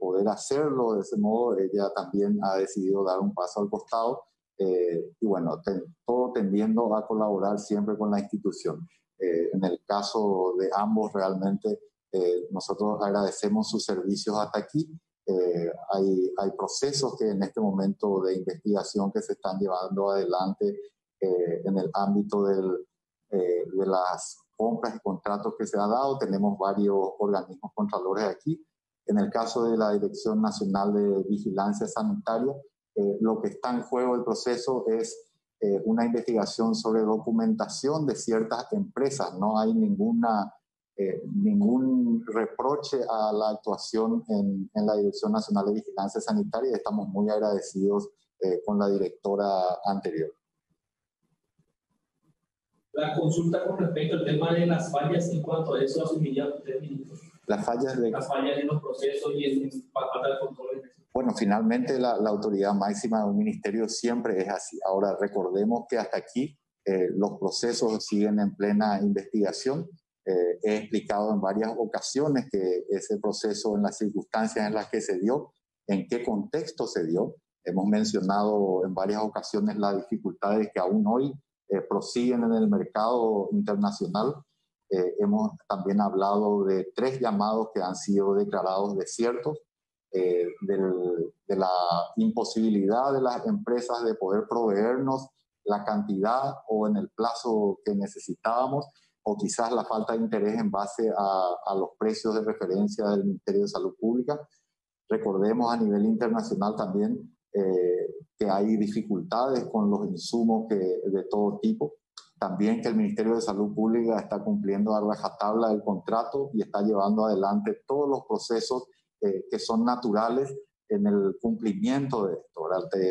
poder hacerlo de ese modo, ella también ha decidido dar un paso al costado y bueno, todo tendiendo a colaborar siempre con la institución. En el caso de ambos realmente nosotros agradecemos sus servicios hasta aquí. Hay procesos que en este momento de investigación que se están llevando adelante en el ámbito de las compras y contratos que se ha dado. Tenemos varios organismos contralores aquí. En el caso de la Dirección Nacional de Vigilancia Sanitaria, lo que está en juego del proceso es una investigación sobre documentación de ciertas empresas. No hay ningún reproche a la actuación en la Dirección Nacional de Vigilancia Sanitaria. Estamos muy agradecidos con la directora anterior. La consulta con respecto al tema de las fallas, en cuanto a eso asumiría usted, ministro. Las fallas en los procesos y en falta de control. Bueno, finalmente la autoridad máxima de un ministerio siempre es así. Ahora, recordemos que hasta aquí los procesos siguen en plena investigación. He explicado en varias ocasiones que ese proceso, en las circunstancias en las que se dio, en qué contexto se dio. Hemos mencionado en varias ocasiones las dificultades que aún hoy prosiguen en el mercado internacional. Hemos también hablado de 3 llamados que han sido declarados desiertos, de la imposibilidad de las empresas de poder proveernos la cantidad o en el plazo que necesitábamos, o quizás la falta de interés en base a los precios de referencia del Ministerio de Salud Pública. Recordemos a nivel internacional también que hay dificultades con los insumos de todo tipo. También que el Ministerio de Salud Pública está cumpliendo a rajatabla el contrato y está llevando adelante todos los procesos que son naturales en el cumplimiento de esto,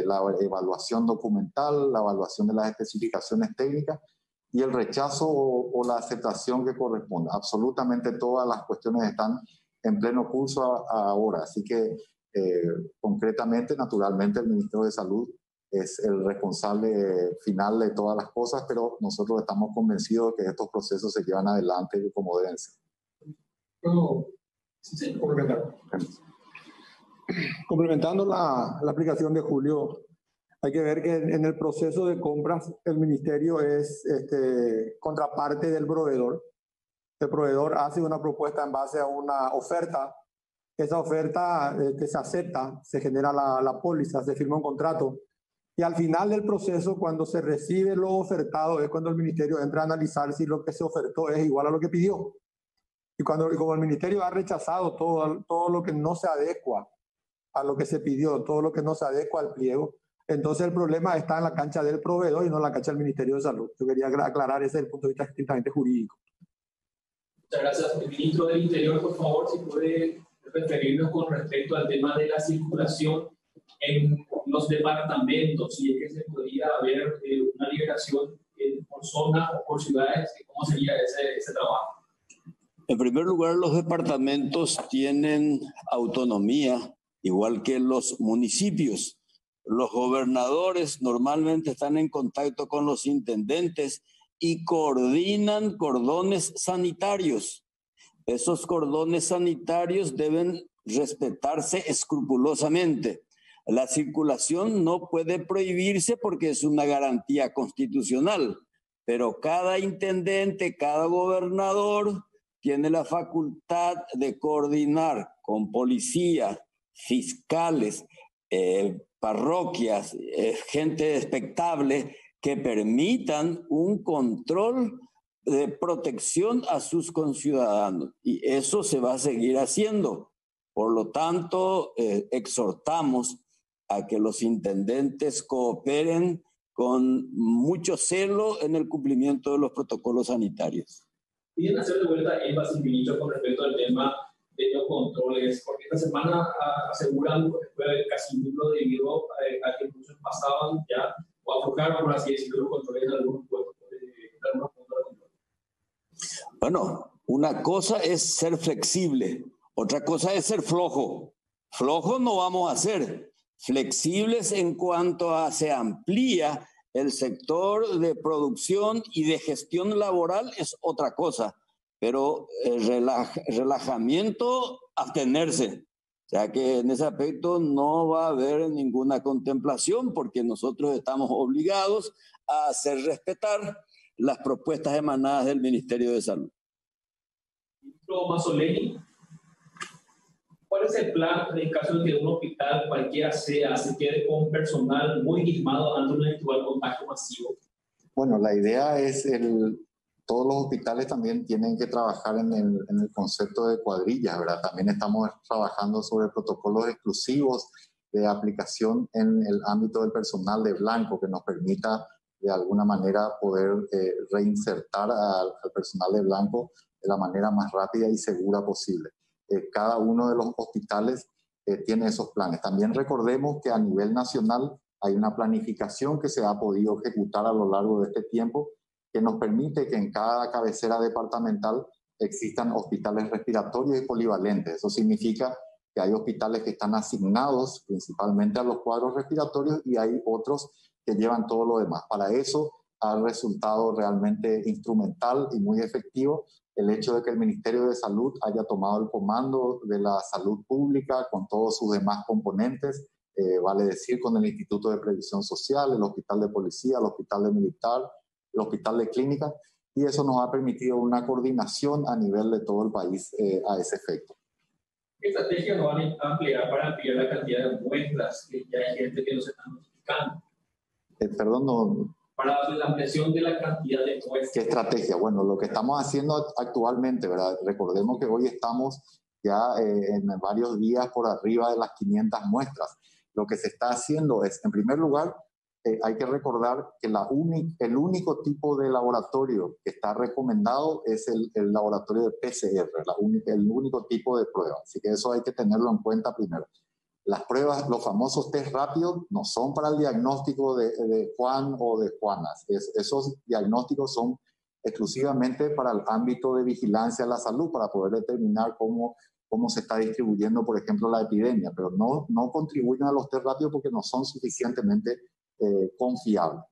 la evaluación documental, la evaluación de las especificaciones técnicas y el rechazo o la aceptación que corresponda. Absolutamente todas las cuestiones están en pleno curso ahora, así que concretamente, naturalmente, el Ministerio de Salud es el responsable final de todas las cosas, pero nosotros estamos convencidos de que estos procesos se llevan adelante como deben ser. Sí, complementando la aplicación de Julio, hay que ver que en el proceso de compras el ministerio es contraparte del proveedor. El proveedor hace una propuesta en base a una oferta. Esa oferta se acepta, se genera la póliza, se firma un contrato. Y al final del proceso, cuando se recibe lo ofertado, es cuando el ministerio entra a analizar si lo que se ofertó es igual a lo que pidió. Y como el ministerio ha rechazado todo lo que no se adecua a lo que se pidió, todo lo que no se adecua al pliego, entonces el problema está en la cancha del proveedor y no en la cancha del Ministerio de Salud. Yo quería aclarar ese desde el punto de vista estrictamente jurídico. Muchas gracias. El ministro del Interior, por favor, si puede referirnos con respecto al tema de la circulación en los departamentos, si es que se podría haber una liberación por zona o por ciudades, ¿cómo sería ese trabajo? En primer lugar, los departamentos tienen autonomía, igual que los municipios. Los gobernadores normalmente están en contacto con los intendentes y coordinan cordones sanitarios. Esos cordones sanitarios deben respetarse escrupulosamente. La circulación no puede prohibirse porque es una garantía constitucional, pero cada intendente, cada gobernador tiene la facultad de coordinar con policía, fiscales, parroquias, gente expectable que permitan un control de protección a sus conciudadanos. Y eso se va a seguir haciendo. Por lo tanto, exhortamos a que los intendentes cooperen con mucho celo en el cumplimiento de los protocolos sanitarios. Quieren hacer de vuelta énfasis, ministro, con respecto al tema de los controles, porque esta semana aseguran que puede haber casi nulo debido a que muchos pasaban ya o aflojaron, por así decirlo, los controles en algunos puestos de algunos puntos de control. Bueno, una cosa es ser flexible, otra cosa es ser flojo. Flojo no vamos a ser. Flexibles en cuanto a se amplía el sector de producción y de gestión laboral es otra cosa, pero el relajamiento, abstenerse. O sea que en ese aspecto no va a haber ninguna contemplación porque nosotros estamos obligados a hacer respetar las propuestas emanadas del Ministerio de Salud. Ministro Mazzoleni, ¿cuál es el plan en caso de que un hospital, cualquiera sea, se quede con personal muy diezmado ante un eventual contagio masivo? Bueno, la idea es todos los hospitales también tienen que trabajar en el concepto de cuadrillas, ¿verdad? También estamos trabajando sobre protocolos exclusivos de aplicación en el ámbito del personal de blanco que nos permita de alguna manera poder reinsertar al personal de blanco de la manera más rápida y segura posible. Cada uno de los hospitales tiene esos planes. También recordemos que a nivel nacional hay una planificación que se ha podido ejecutar a lo largo de este tiempo que nos permite que en cada cabecera departamental existan hospitales respiratorios y polivalentes. Eso significa que hay hospitales que están asignados principalmente a los cuadros respiratorios y hay otros que llevan todo lo demás. Para eso ha resultado realmente instrumental y muy efectivo el hecho de que el Ministerio de Salud haya tomado el comando de la salud pública con todos sus demás componentes, vale decir con el Instituto de Previsión Social, el Hospital de Policía, el Hospital de Militar, el Hospital de Clínica, y eso nos ha permitido una coordinación a nivel de todo el país a ese efecto. ¿Qué estrategias no van a ampliar para ampliar la cantidad de muestras que ya hay gente que nos está notificando? Perdón, no. Para la ampliación de la cantidad de muestras. ¿Qué estrategia? Bueno, lo que estamos haciendo actualmente, ¿verdad? Recordemos que hoy estamos ya en varios días por arriba de las 500 muestras. Lo que se está haciendo es, en primer lugar, hay que recordar que el único tipo de laboratorio que está recomendado es el laboratorio de PCR, el único tipo de prueba. Así que eso hay que tenerlo en cuenta primero. Las pruebas, los famosos test rápidos, no son para el diagnóstico de Juan o de Juanas. Esos diagnósticos son exclusivamente para el ámbito de vigilancia de la salud, para poder determinar cómo se está distribuyendo, por ejemplo, la epidemia. Pero no contribuyen a los test rápidos porque no son suficientemente confiables.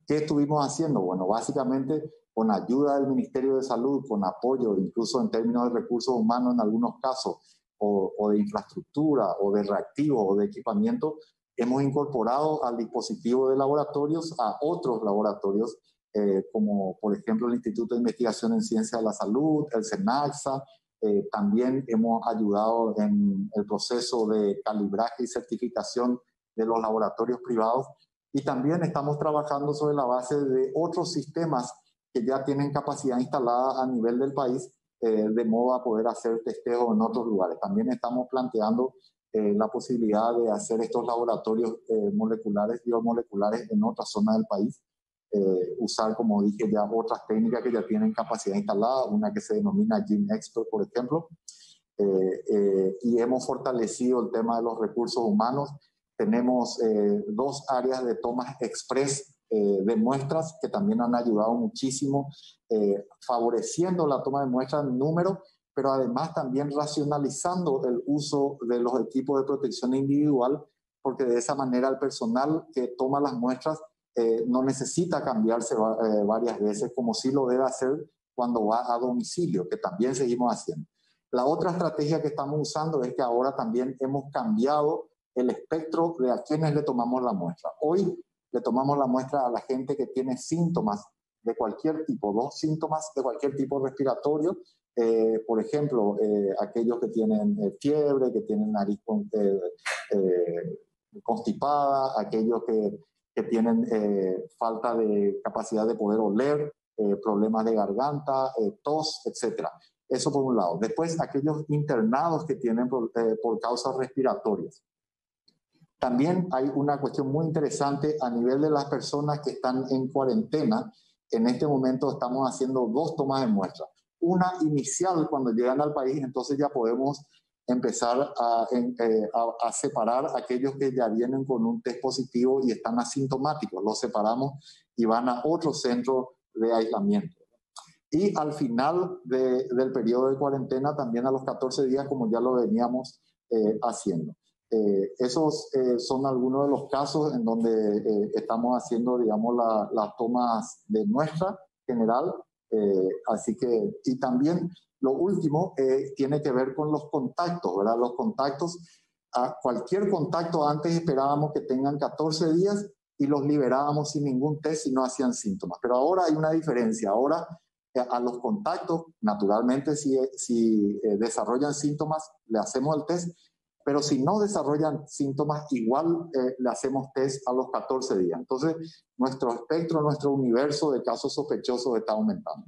¿Qué estuvimos haciendo? Bueno, básicamente con ayuda del Ministerio de Salud, con apoyo, incluso en términos de recursos humanos en algunos casos, o de infraestructura, o de reactivos, o de equipamiento, hemos incorporado al dispositivo de laboratorios a otros laboratorios, como por ejemplo el Instituto de Investigación en Ciencia de la Salud, el SENACSA. También hemos ayudado en el proceso de calibraje y certificación de los laboratorios privados. Y también estamos trabajando sobre la base de otros sistemas que ya tienen capacidad instalada a nivel del país, de modo a poder hacer testeo en otros lugares. También estamos planteando la posibilidad de hacer estos laboratorios moleculares, biomoleculares en otras zonas del país, usar, como dije, ya otras técnicas que ya tienen capacidad instalada, una que se denomina GeneXpert, por ejemplo, y hemos fortalecido el tema de los recursos humanos. Tenemos 2 áreas de tomas express de muestras que también han ayudado muchísimo, favoreciendo la toma de muestras en número pero además también racionalizando el uso de los equipos de protección individual, porque de esa manera el personal que toma las muestras no necesita cambiarse varias veces, como sí lo debe hacer cuando va a domicilio, que también seguimos haciendo. La otra estrategia que estamos usando es que ahora también hemos cambiado el espectro de a quienes le tomamos la muestra. Hoy le tomamos la muestra a la gente que tiene síntomas de cualquier tipo, 2 síntomas de cualquier tipo respiratorio, por ejemplo, aquellos que tienen fiebre, que tienen nariz constipada, aquellos que tienen falta de capacidad de poder oler, problemas de garganta, tos, etc. Eso por un lado. Después, aquellos internados que tienen por causas respiratorias. También hay una cuestión muy interesante a nivel de las personas que están en cuarentena. En este momento estamos haciendo 2 tomas de muestra. Una inicial cuando llegan al país, entonces ya podemos empezar a separar a aquellos que ya vienen con un test positivo y están asintomáticos. Los separamos y van a otro centro de aislamiento. Y al final del periodo de cuarentena, también a los 14 días, como ya lo veníamos haciendo. Esos son algunos de los casos en donde estamos haciendo, digamos, las tomas de muestra general. Así que, y también lo último tiene que ver con los contactos, ¿verdad? Los contactos, a cualquier contacto antes esperábamos que tengan 14 días y los liberábamos sin ningún test si no hacían síntomas. Pero ahora hay una diferencia. Ahora a los contactos, naturalmente, si desarrollan síntomas, le hacemos el test. Pero si no desarrollan síntomas, igual le hacemos test a los 14 días. Entonces, nuestro espectro, nuestro universo de casos sospechosos está aumentando.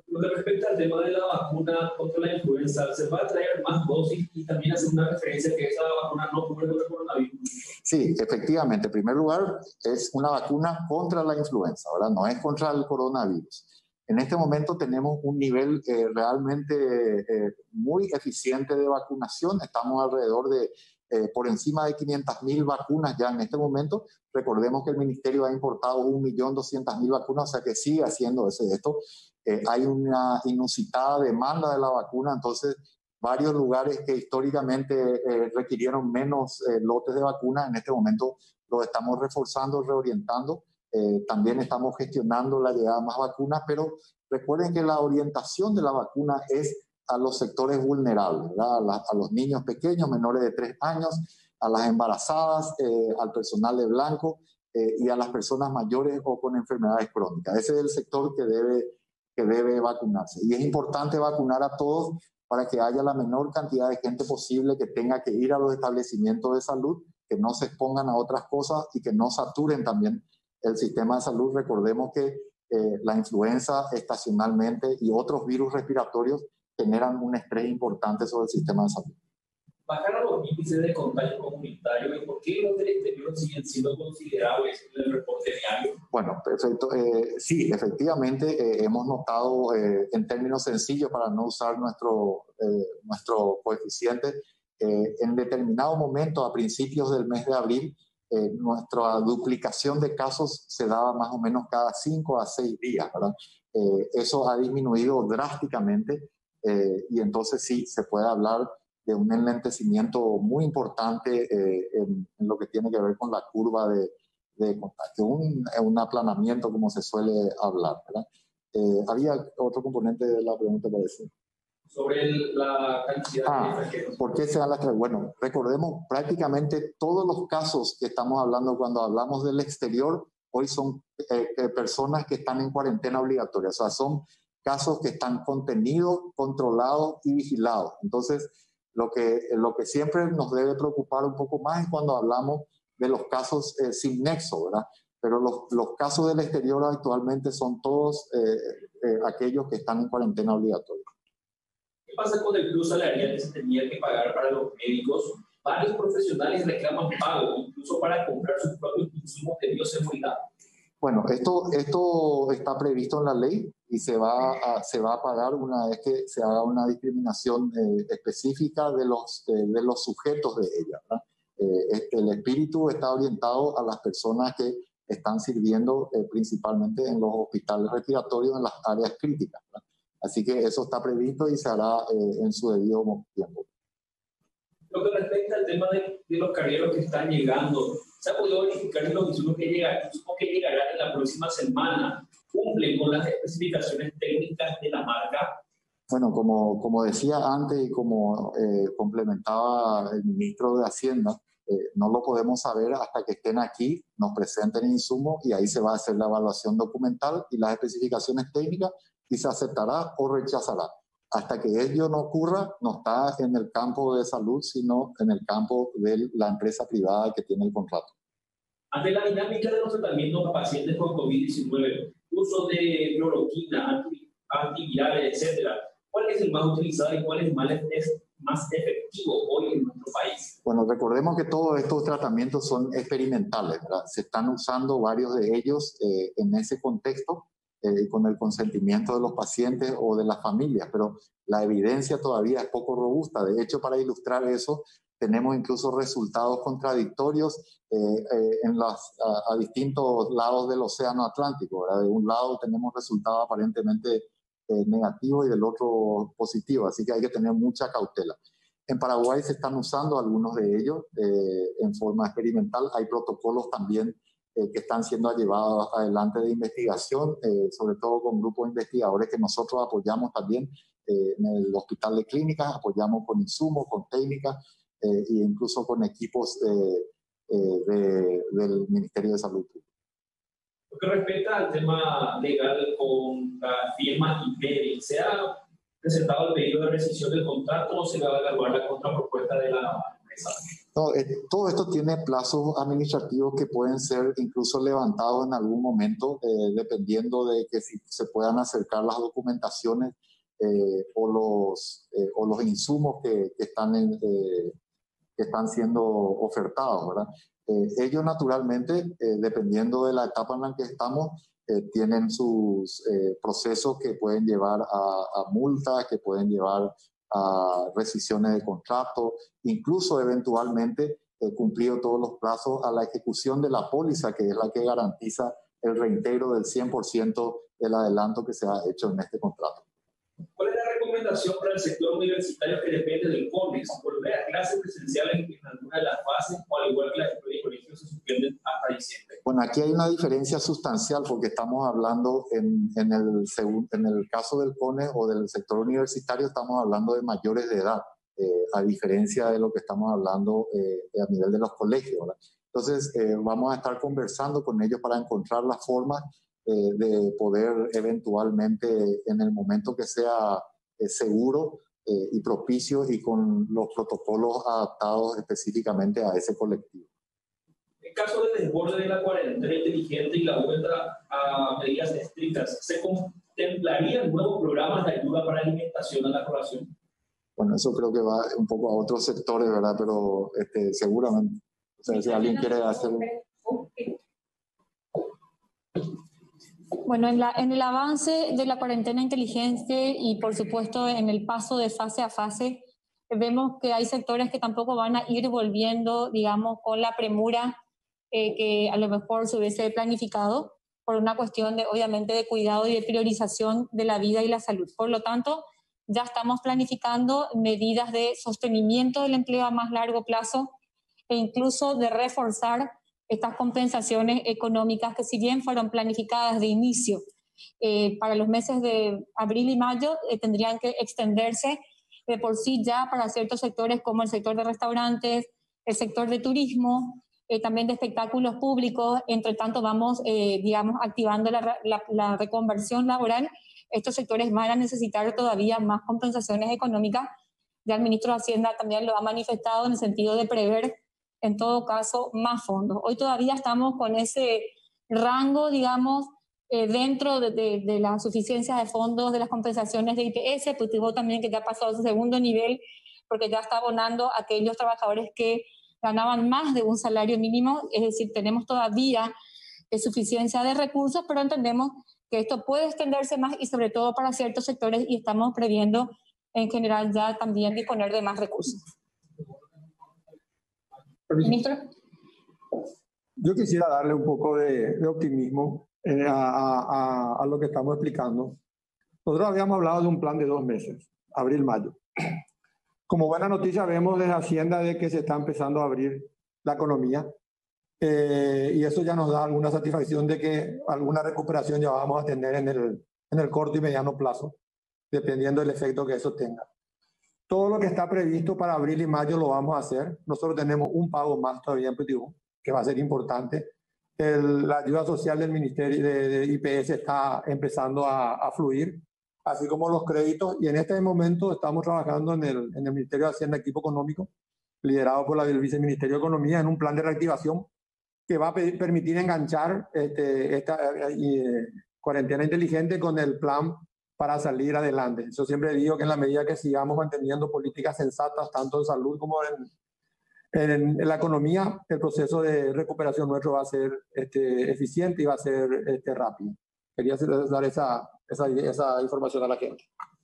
Lo que respecta al tema de la vacuna contra la influenza, ¿se va a traer más dosis y también hacer una referencia que esa vacuna no cubre contra el coronavirus? Sí, efectivamente. En primer lugar, es una vacuna contra la influenza, ¿verdad? No es contra el coronavirus. En este momento tenemos un nivel realmente muy eficiente de vacunación. Estamos alrededor de por encima de 500.000 vacunas ya en este momento. Recordemos que el Ministerio ha importado 1.200.000 vacunas, o sea que sigue haciendo esto. Hay una inusitada demanda de la vacuna, entonces varios lugares que históricamente requirieron menos lotes de vacunas, en este momento los estamos reforzando, reorientando. También estamos gestionando la llegada de más vacunas, pero recuerden que la orientación de la vacuna es a los sectores vulnerables, ¿verdad? A los niños pequeños, menores de 3 años, a las embarazadas, al personal de blanco y a las personas mayores o con enfermedades crónicas. Ese es el sector que debe vacunarse. Y es importante vacunar a todos para que haya la menor cantidad de gente posible que tenga que ir a los establecimientos de salud, que no se expongan a otras cosas y que no saturen también el sistema de salud. Recordemos que la influenza estacionalmente y otros virus respiratorios generan un estrés importante sobre el sistema de salud. ¿Bajaron los índices de contagio comunitario y por qué los del exterior siguen siendo considerables en el reporte diario? Bueno, perfecto. Sí, efectivamente hemos notado en términos sencillos, para no usar nuestro coeficiente, en determinado momento, a principios del mes de abril, nuestra duplicación de casos se daba más o menos cada 5 a 6 días, ¿verdad? Eso ha disminuido drásticamente y entonces sí, se puede hablar de un enlentecimiento muy importante en lo que tiene que ver con la curva de contagio, un aplanamiento, como se suele hablar, ¿verdad? Había otro componente de la pregunta, parece. Sobre la cantidad de extranjeros. ¿Por qué se dan las tres? Bueno, recordemos, prácticamente todos los casos que estamos hablando cuando hablamos del exterior, hoy son personas que están en cuarentena obligatoria. O sea, son casos que están contenidos, controlados y vigilados. Entonces, lo que siempre nos debe preocupar un poco más es cuando hablamos de los casos sin nexo, ¿verdad? Pero los casos del exterior actualmente son todos aquellos que están en cuarentena obligatoria. ¿Qué pasa con el plus salarial que se tenía que pagar para los médicos? Varios profesionales reclaman pago, incluso para comprar sus propios insumos de bioseguridad. Bueno, esto está previsto en la ley y se va a pagar una vez que se haga una discriminación específica de los sujetos de ella, ¿verdad? El espíritu está orientado a las personas que están sirviendo principalmente en los hospitales respiratorios, en las áreas críticas, ¿verdad? Así que eso está previsto y se hará en su debido tiempo. Lo que respecta al tema de los cargueros que están llegando, ¿se ha podido verificar que los insumos que llegarán en la próxima semana cumplen con las especificaciones técnicas de la marca? Bueno, como decía antes y como complementaba el ministro de Hacienda, no lo podemos saber hasta que estén aquí, nos presenten insumos y ahí se va a hacer la evaluación documental y las especificaciones técnicas y se aceptará o rechazará. Hasta que ello no ocurra, no está en el campo de salud, sino en el campo de la empresa privada que tiene el contrato. Ante la dinámica de los tratamientos a pacientes con COVID-19, uso de cloroquina, antivirales, etcétera, ¿cuál es el más utilizado y cuál es más efectivo hoy en nuestro país? Bueno, recordemos que todos estos tratamientos son experimentales, ¿verdad? Se están usando varios de ellos en ese contexto, con el consentimiento de los pacientes o de las familias, pero la evidencia todavía es poco robusta. De hecho, para ilustrar eso, tenemos incluso resultados contradictorios a distintos lados del océano Atlántico, ¿verdad? De un lado tenemos resultados aparentemente negativos y del otro positivos, así que hay que tener mucha cautela. En Paraguay se están usando algunos de ellos en forma experimental. Hay protocolos también que están siendo llevados adelante de investigación, sobre todo con grupos de investigadores que nosotros apoyamos también en el Hospital de Clínicas, apoyamos con insumos, con técnicas e incluso con equipos del Ministerio de Salud. Lo que respecta al tema legal con la firma Imperi, ¿se ha presentado el pedido de rescisión del contrato o se va a evaluar la contrapropuesta de la empresa? No, todo esto tiene plazos administrativos que pueden ser incluso levantados en algún momento, dependiendo de que si se puedan acercar las documentaciones o los insumos que están siendo ofertados, ¿verdad? Ellos naturalmente, dependiendo de la etapa en la que estamos, tienen sus procesos que pueden llevar a multas, que pueden llevar a rescisiones de contrato, incluso eventualmente cumplido todos los plazos a la ejecución de la póliza, que es la que garantiza el reintegro del 100% del adelanto que se ha hecho en este contrato. ¿Cuál es la recomendación para el sector universitario que depende del CONEX? ¿Volver a clases presenciales en alguna de las fases o al igual que las escuelas y colegios se suspenden hasta diciembre? Bueno, aquí hay una diferencia sustancial porque estamos hablando en el caso del CONEX o del sector universitario, estamos hablando de mayores de edad, a diferencia de lo que estamos hablando a nivel de los colegios, ¿verdad? Entonces, vamos a estar conversando con ellos para encontrar las formas de poder eventualmente, en el momento que sea seguro y propicio y con los protocolos adaptados específicamente a ese colectivo. En caso de desborde de la cuarentena inteligente y la vuelta a medidas estrictas, ¿se contemplarían nuevos programas de ayuda para alimentación a la población? Bueno, eso creo que va un poco a otros sectores, ¿verdad? Pero seguramente, o sea, si alguien quiere hacer... Bueno, en el avance de la cuarentena inteligente y por supuesto en el paso de fase a fase, vemos que hay sectores que tampoco van a ir volviendo, digamos, con la premura que a lo mejor se hubiese planificado por una cuestión de, obviamente, de cuidado y de priorización de la vida y la salud. Por lo tanto, ya estamos planificando medidas de sostenimiento del empleo a más largo plazo e incluso de reforzar estas compensaciones económicas que si bien fueron planificadas de inicio para los meses de abril y mayo, tendrían que extenderse de por sí ya para ciertos sectores como el sector de restaurantes, el sector de turismo, también de espectáculos públicos. Entre tanto vamos, digamos, activando la reconversión laboral. Estos sectores van a necesitar todavía más compensaciones económicas. Ya el ministro de Hacienda también lo ha manifestado en el sentido de prever en todo caso, más fondos. Hoy todavía estamos con ese rango, digamos, dentro de la suficiencia de fondos, de las compensaciones de IPS, pues tuvo también que ya pasó al segundo nivel, porque ya está abonando a aquellos trabajadores que ganaban más de un salario mínimo, es decir, tenemos todavía suficiencia de recursos, pero entendemos que esto puede extenderse más y sobre todo para ciertos sectores y estamos previendo en general ya también disponer de más recursos. Ministro. Yo quisiera darle un poco de optimismo a lo que estamos explicando. Nosotros habíamos hablado de un plan de 2 meses, abril-mayo. Como buena noticia vemos desde Hacienda de que se está empezando a abrir la economía y eso ya nos da alguna satisfacción de que alguna recuperación ya vamos a tener en el corto y mediano plazo, dependiendo del efecto que eso tenga. Todo lo que está previsto para abril y mayo lo vamos a hacer. Nosotros tenemos un pago más todavía en PTU, que va a ser importante. La ayuda social del Ministerio de IPS está empezando a fluir, así como los créditos. Y en este momento estamos trabajando en el Ministerio de Hacienda, equipo económico, liderado por el Viceministerio de Economía, en un plan de reactivación que va a permitir enganchar esta cuarentena inteligente con el plan para salir adelante. Yo siempre digo que en la medida que sigamos manteniendo políticas sensatas, tanto en salud como en la economía, el proceso de recuperación nuestro va a ser eficiente y va a ser rápido. Quería dar esa información a la gente.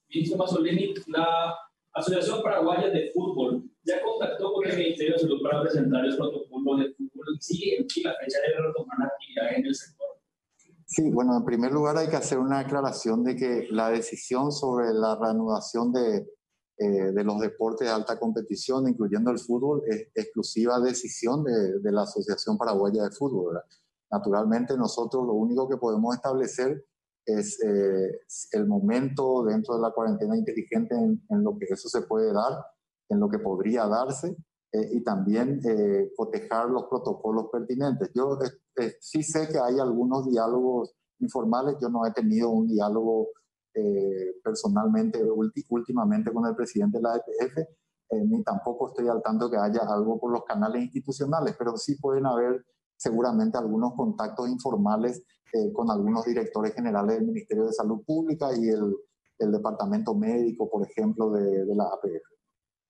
Ministro Mazzoleni, la Asociación Paraguaya de Fútbol ya contactó con el Ministerio de Salud para presentar el protocolo de fútbol. ¿Sigue en la fecha de retomar la actividad en el sector? Sí, bueno, en primer lugar hay que hacer una aclaración de que la decisión sobre la reanudación de los deportes de alta competición, incluyendo el fútbol, es exclusiva decisión de la Asociación Paraguaya de Fútbol, ¿verdad? Naturalmente nosotros lo único que podemos establecer es el momento dentro de la cuarentena inteligente en lo que eso se puede dar, en lo que podría darse, y también cotejar los protocolos pertinentes. Yo sí sé que hay algunos diálogos informales. Yo no he tenido un diálogo personalmente últimamente con el presidente de la APF, ni tampoco estoy al tanto que haya algo por los canales institucionales, pero sí pueden haber seguramente algunos contactos informales con algunos directores generales del Ministerio de Salud Pública y el departamento médico, por ejemplo, de la APF.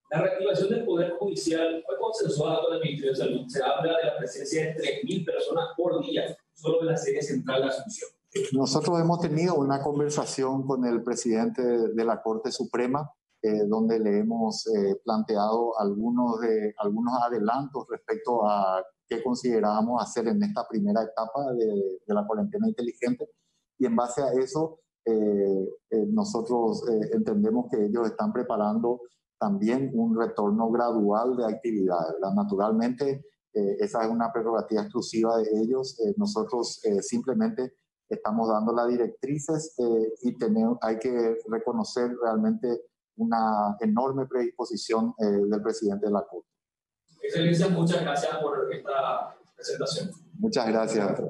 La reactivación del Poder Judicial fue consensuada con el Ministerio de Salud. Se habla de la presencia de 3.000 personas por día solo en la sede central de Asunción. Nosotros hemos tenido una conversación con el presidente de la Corte Suprema, donde le hemos planteado algunos adelantos respecto a qué considerábamos hacer en esta primera etapa de la cuarentena inteligente. Y en base a eso, nosotros entendemos que ellos están preparando también un retorno gradual de actividades, ¿verdad? Naturalmente, esa es una prerrogativa exclusiva de ellos. Nosotros simplemente estamos dando las directrices y hay que reconocer realmente una enorme predisposición del presidente de la Corte. Excelencia, muchas gracias por esta presentación. Muchas gracias.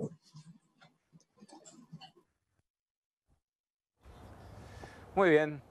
Muy bien.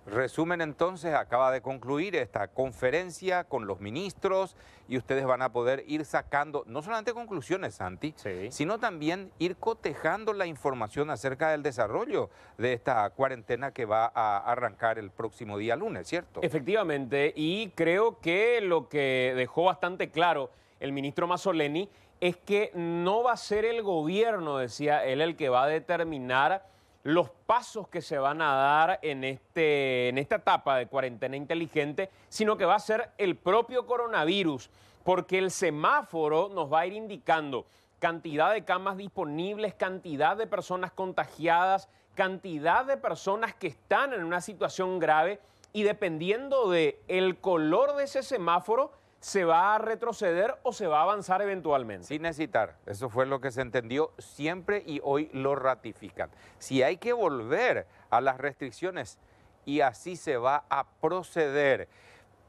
Resumen entonces, acaba de concluir esta conferencia con los ministros y ustedes van a poder ir sacando no solamente conclusiones, Santi, sí, sino también ir cotejando la información acerca del desarrollo de esta cuarentena que va a arrancar el próximo día lunes, ¿cierto? Efectivamente, y creo que lo que dejó bastante claro el ministro Mazzoleni es que no va a ser el gobierno, decía él, el que va a determinar los pasos que se van a dar en esta etapa de cuarentena inteligente, sino que va a ser el propio coronavirus, porque el semáforo nos va a ir indicando cantidad de camas disponibles, cantidad de personas contagiadas, cantidad de personas que están en una situación grave, y dependiendo del color de ese semáforo, ¿se va a retroceder o se va a avanzar eventualmente? Sin hesitar, eso fue lo que se entendió siempre y hoy lo ratifican. Si hay que volver a las restricciones y así se va a proceder.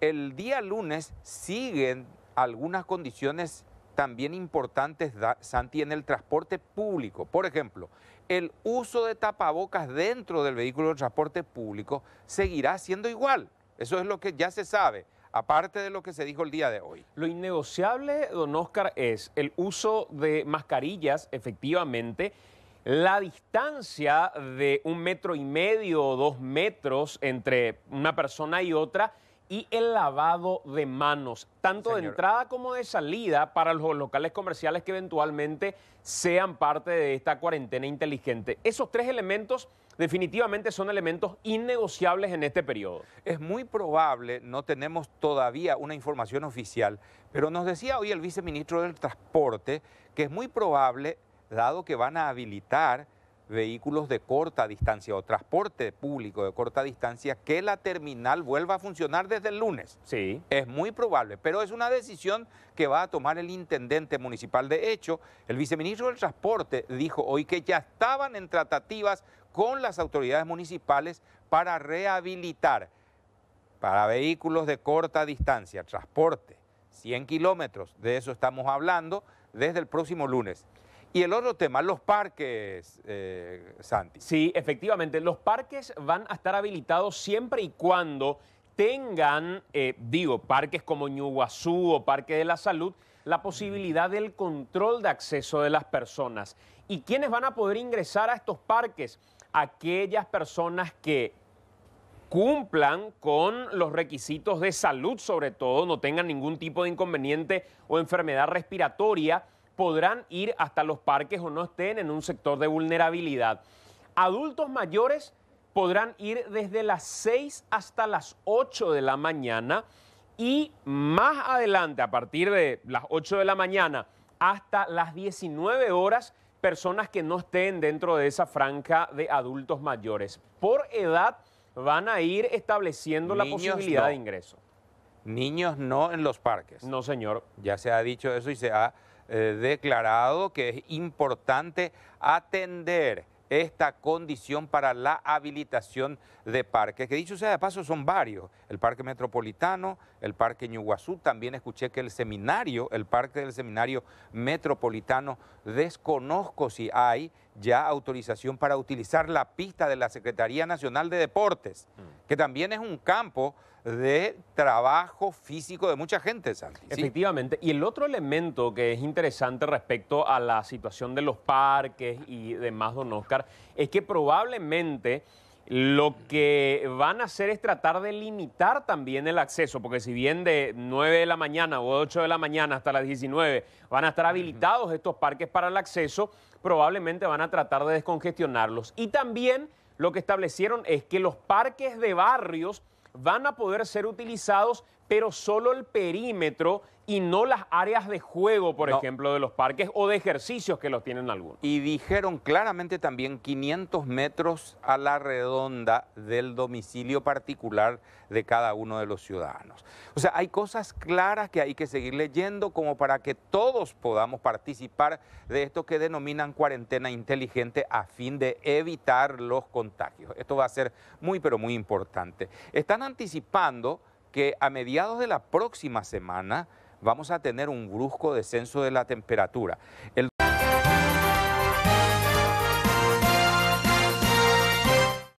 El día lunes siguen algunas condiciones también importantes, Santi, en el transporte público. Por ejemplo, el uso de tapabocas dentro del vehículo de transporte público seguirá siendo igual. Eso es lo que ya se sabe, aparte de lo que se dijo el día de hoy. Lo innegociable, don Oscar, es el uso de mascarillas, efectivamente, la distancia de 1,5 metros o 2 metros entre una persona y otra, y el lavado de manos, tanto de entrada como de salida para los locales comerciales que eventualmente sean parte de esta cuarentena inteligente. Esos 3 elementos definitivamente son elementos innegociables en este periodo. Es muy probable, no tenemos todavía una información oficial, pero nos decía hoy el viceministro del Transporte que es muy probable, dado que van a habilitar vehículos de corta distancia o transporte público de corta distancia, que la terminal vuelva a funcionar desde el lunes. Sí. Es muy probable, pero es una decisión que va a tomar el intendente municipal. De hecho, el viceministro del Transporte dijo hoy que ya estaban en tratativas con las autoridades municipales para rehabilitar para vehículos de corta distancia, transporte, 100 kilómetros, de eso estamos hablando, desde el próximo lunes. Y el otro tema, los parques, Santi. Sí, efectivamente, los parques van a estar habilitados siempre y cuando tengan, parques como Ñuguazú o Parque de la Salud, la posibilidad del control de acceso de las personas. ¿Y quiénes van a poder ingresar a estos parques? Aquellas personas que cumplan con los requisitos de salud, sobre todo, no tengan ningún tipo de inconveniente o enfermedad respiratoria, podrán ir hasta los parques o no estén en un sector de vulnerabilidad. Adultos mayores podrán ir desde las 6 hasta las 8 de la mañana y más adelante, a partir de las 8 de la mañana hasta las 19 horas, personas que no estén dentro de esa franja de adultos mayores. Por edad van a ir estableciendo la posibilidad de ingreso. Niños no en los parques. No, señor. Ya se ha dicho eso y se ha declarado que es importante atender esta condición para la habilitación de parques, que dicho sea de paso son varios, el Parque Metropolitano, el Parque Ñuguazú, también escuché que el Parque del Seminario Metropolitano, desconozco si hay ya autorización para utilizar la pista de la Secretaría Nacional de Deportes, que también es un campo de trabajo físico de mucha gente, Santi. Efectivamente. Y el otro elemento que es interesante respecto a la situación de los parques y demás, don Oscar, es que probablemente lo que van a hacer es tratar de limitar también el acceso, porque si bien de 9 de la mañana o 8 de la mañana hasta las 19 van a estar habilitados estos parques para el acceso, probablemente van a tratar de descongestionarlos. Y también lo que establecieron es que los parques de barrios van a poder ser utilizados, pero solo el perímetro y no las áreas de juego, por ejemplo, de los parques o de ejercicios que los tienen algunos. Y dijeron claramente también 500 metros a la redonda del domicilio particular de cada uno de los ciudadanos. O sea, hay cosas claras que hay que seguir leyendo como para que todos podamos participar de esto que denominan cuarentena inteligente a fin de evitar los contagios. Esto va a ser muy, pero muy importante. Están anticipando que a mediados de la próxima semana vamos a tener un brusco descenso de la temperatura.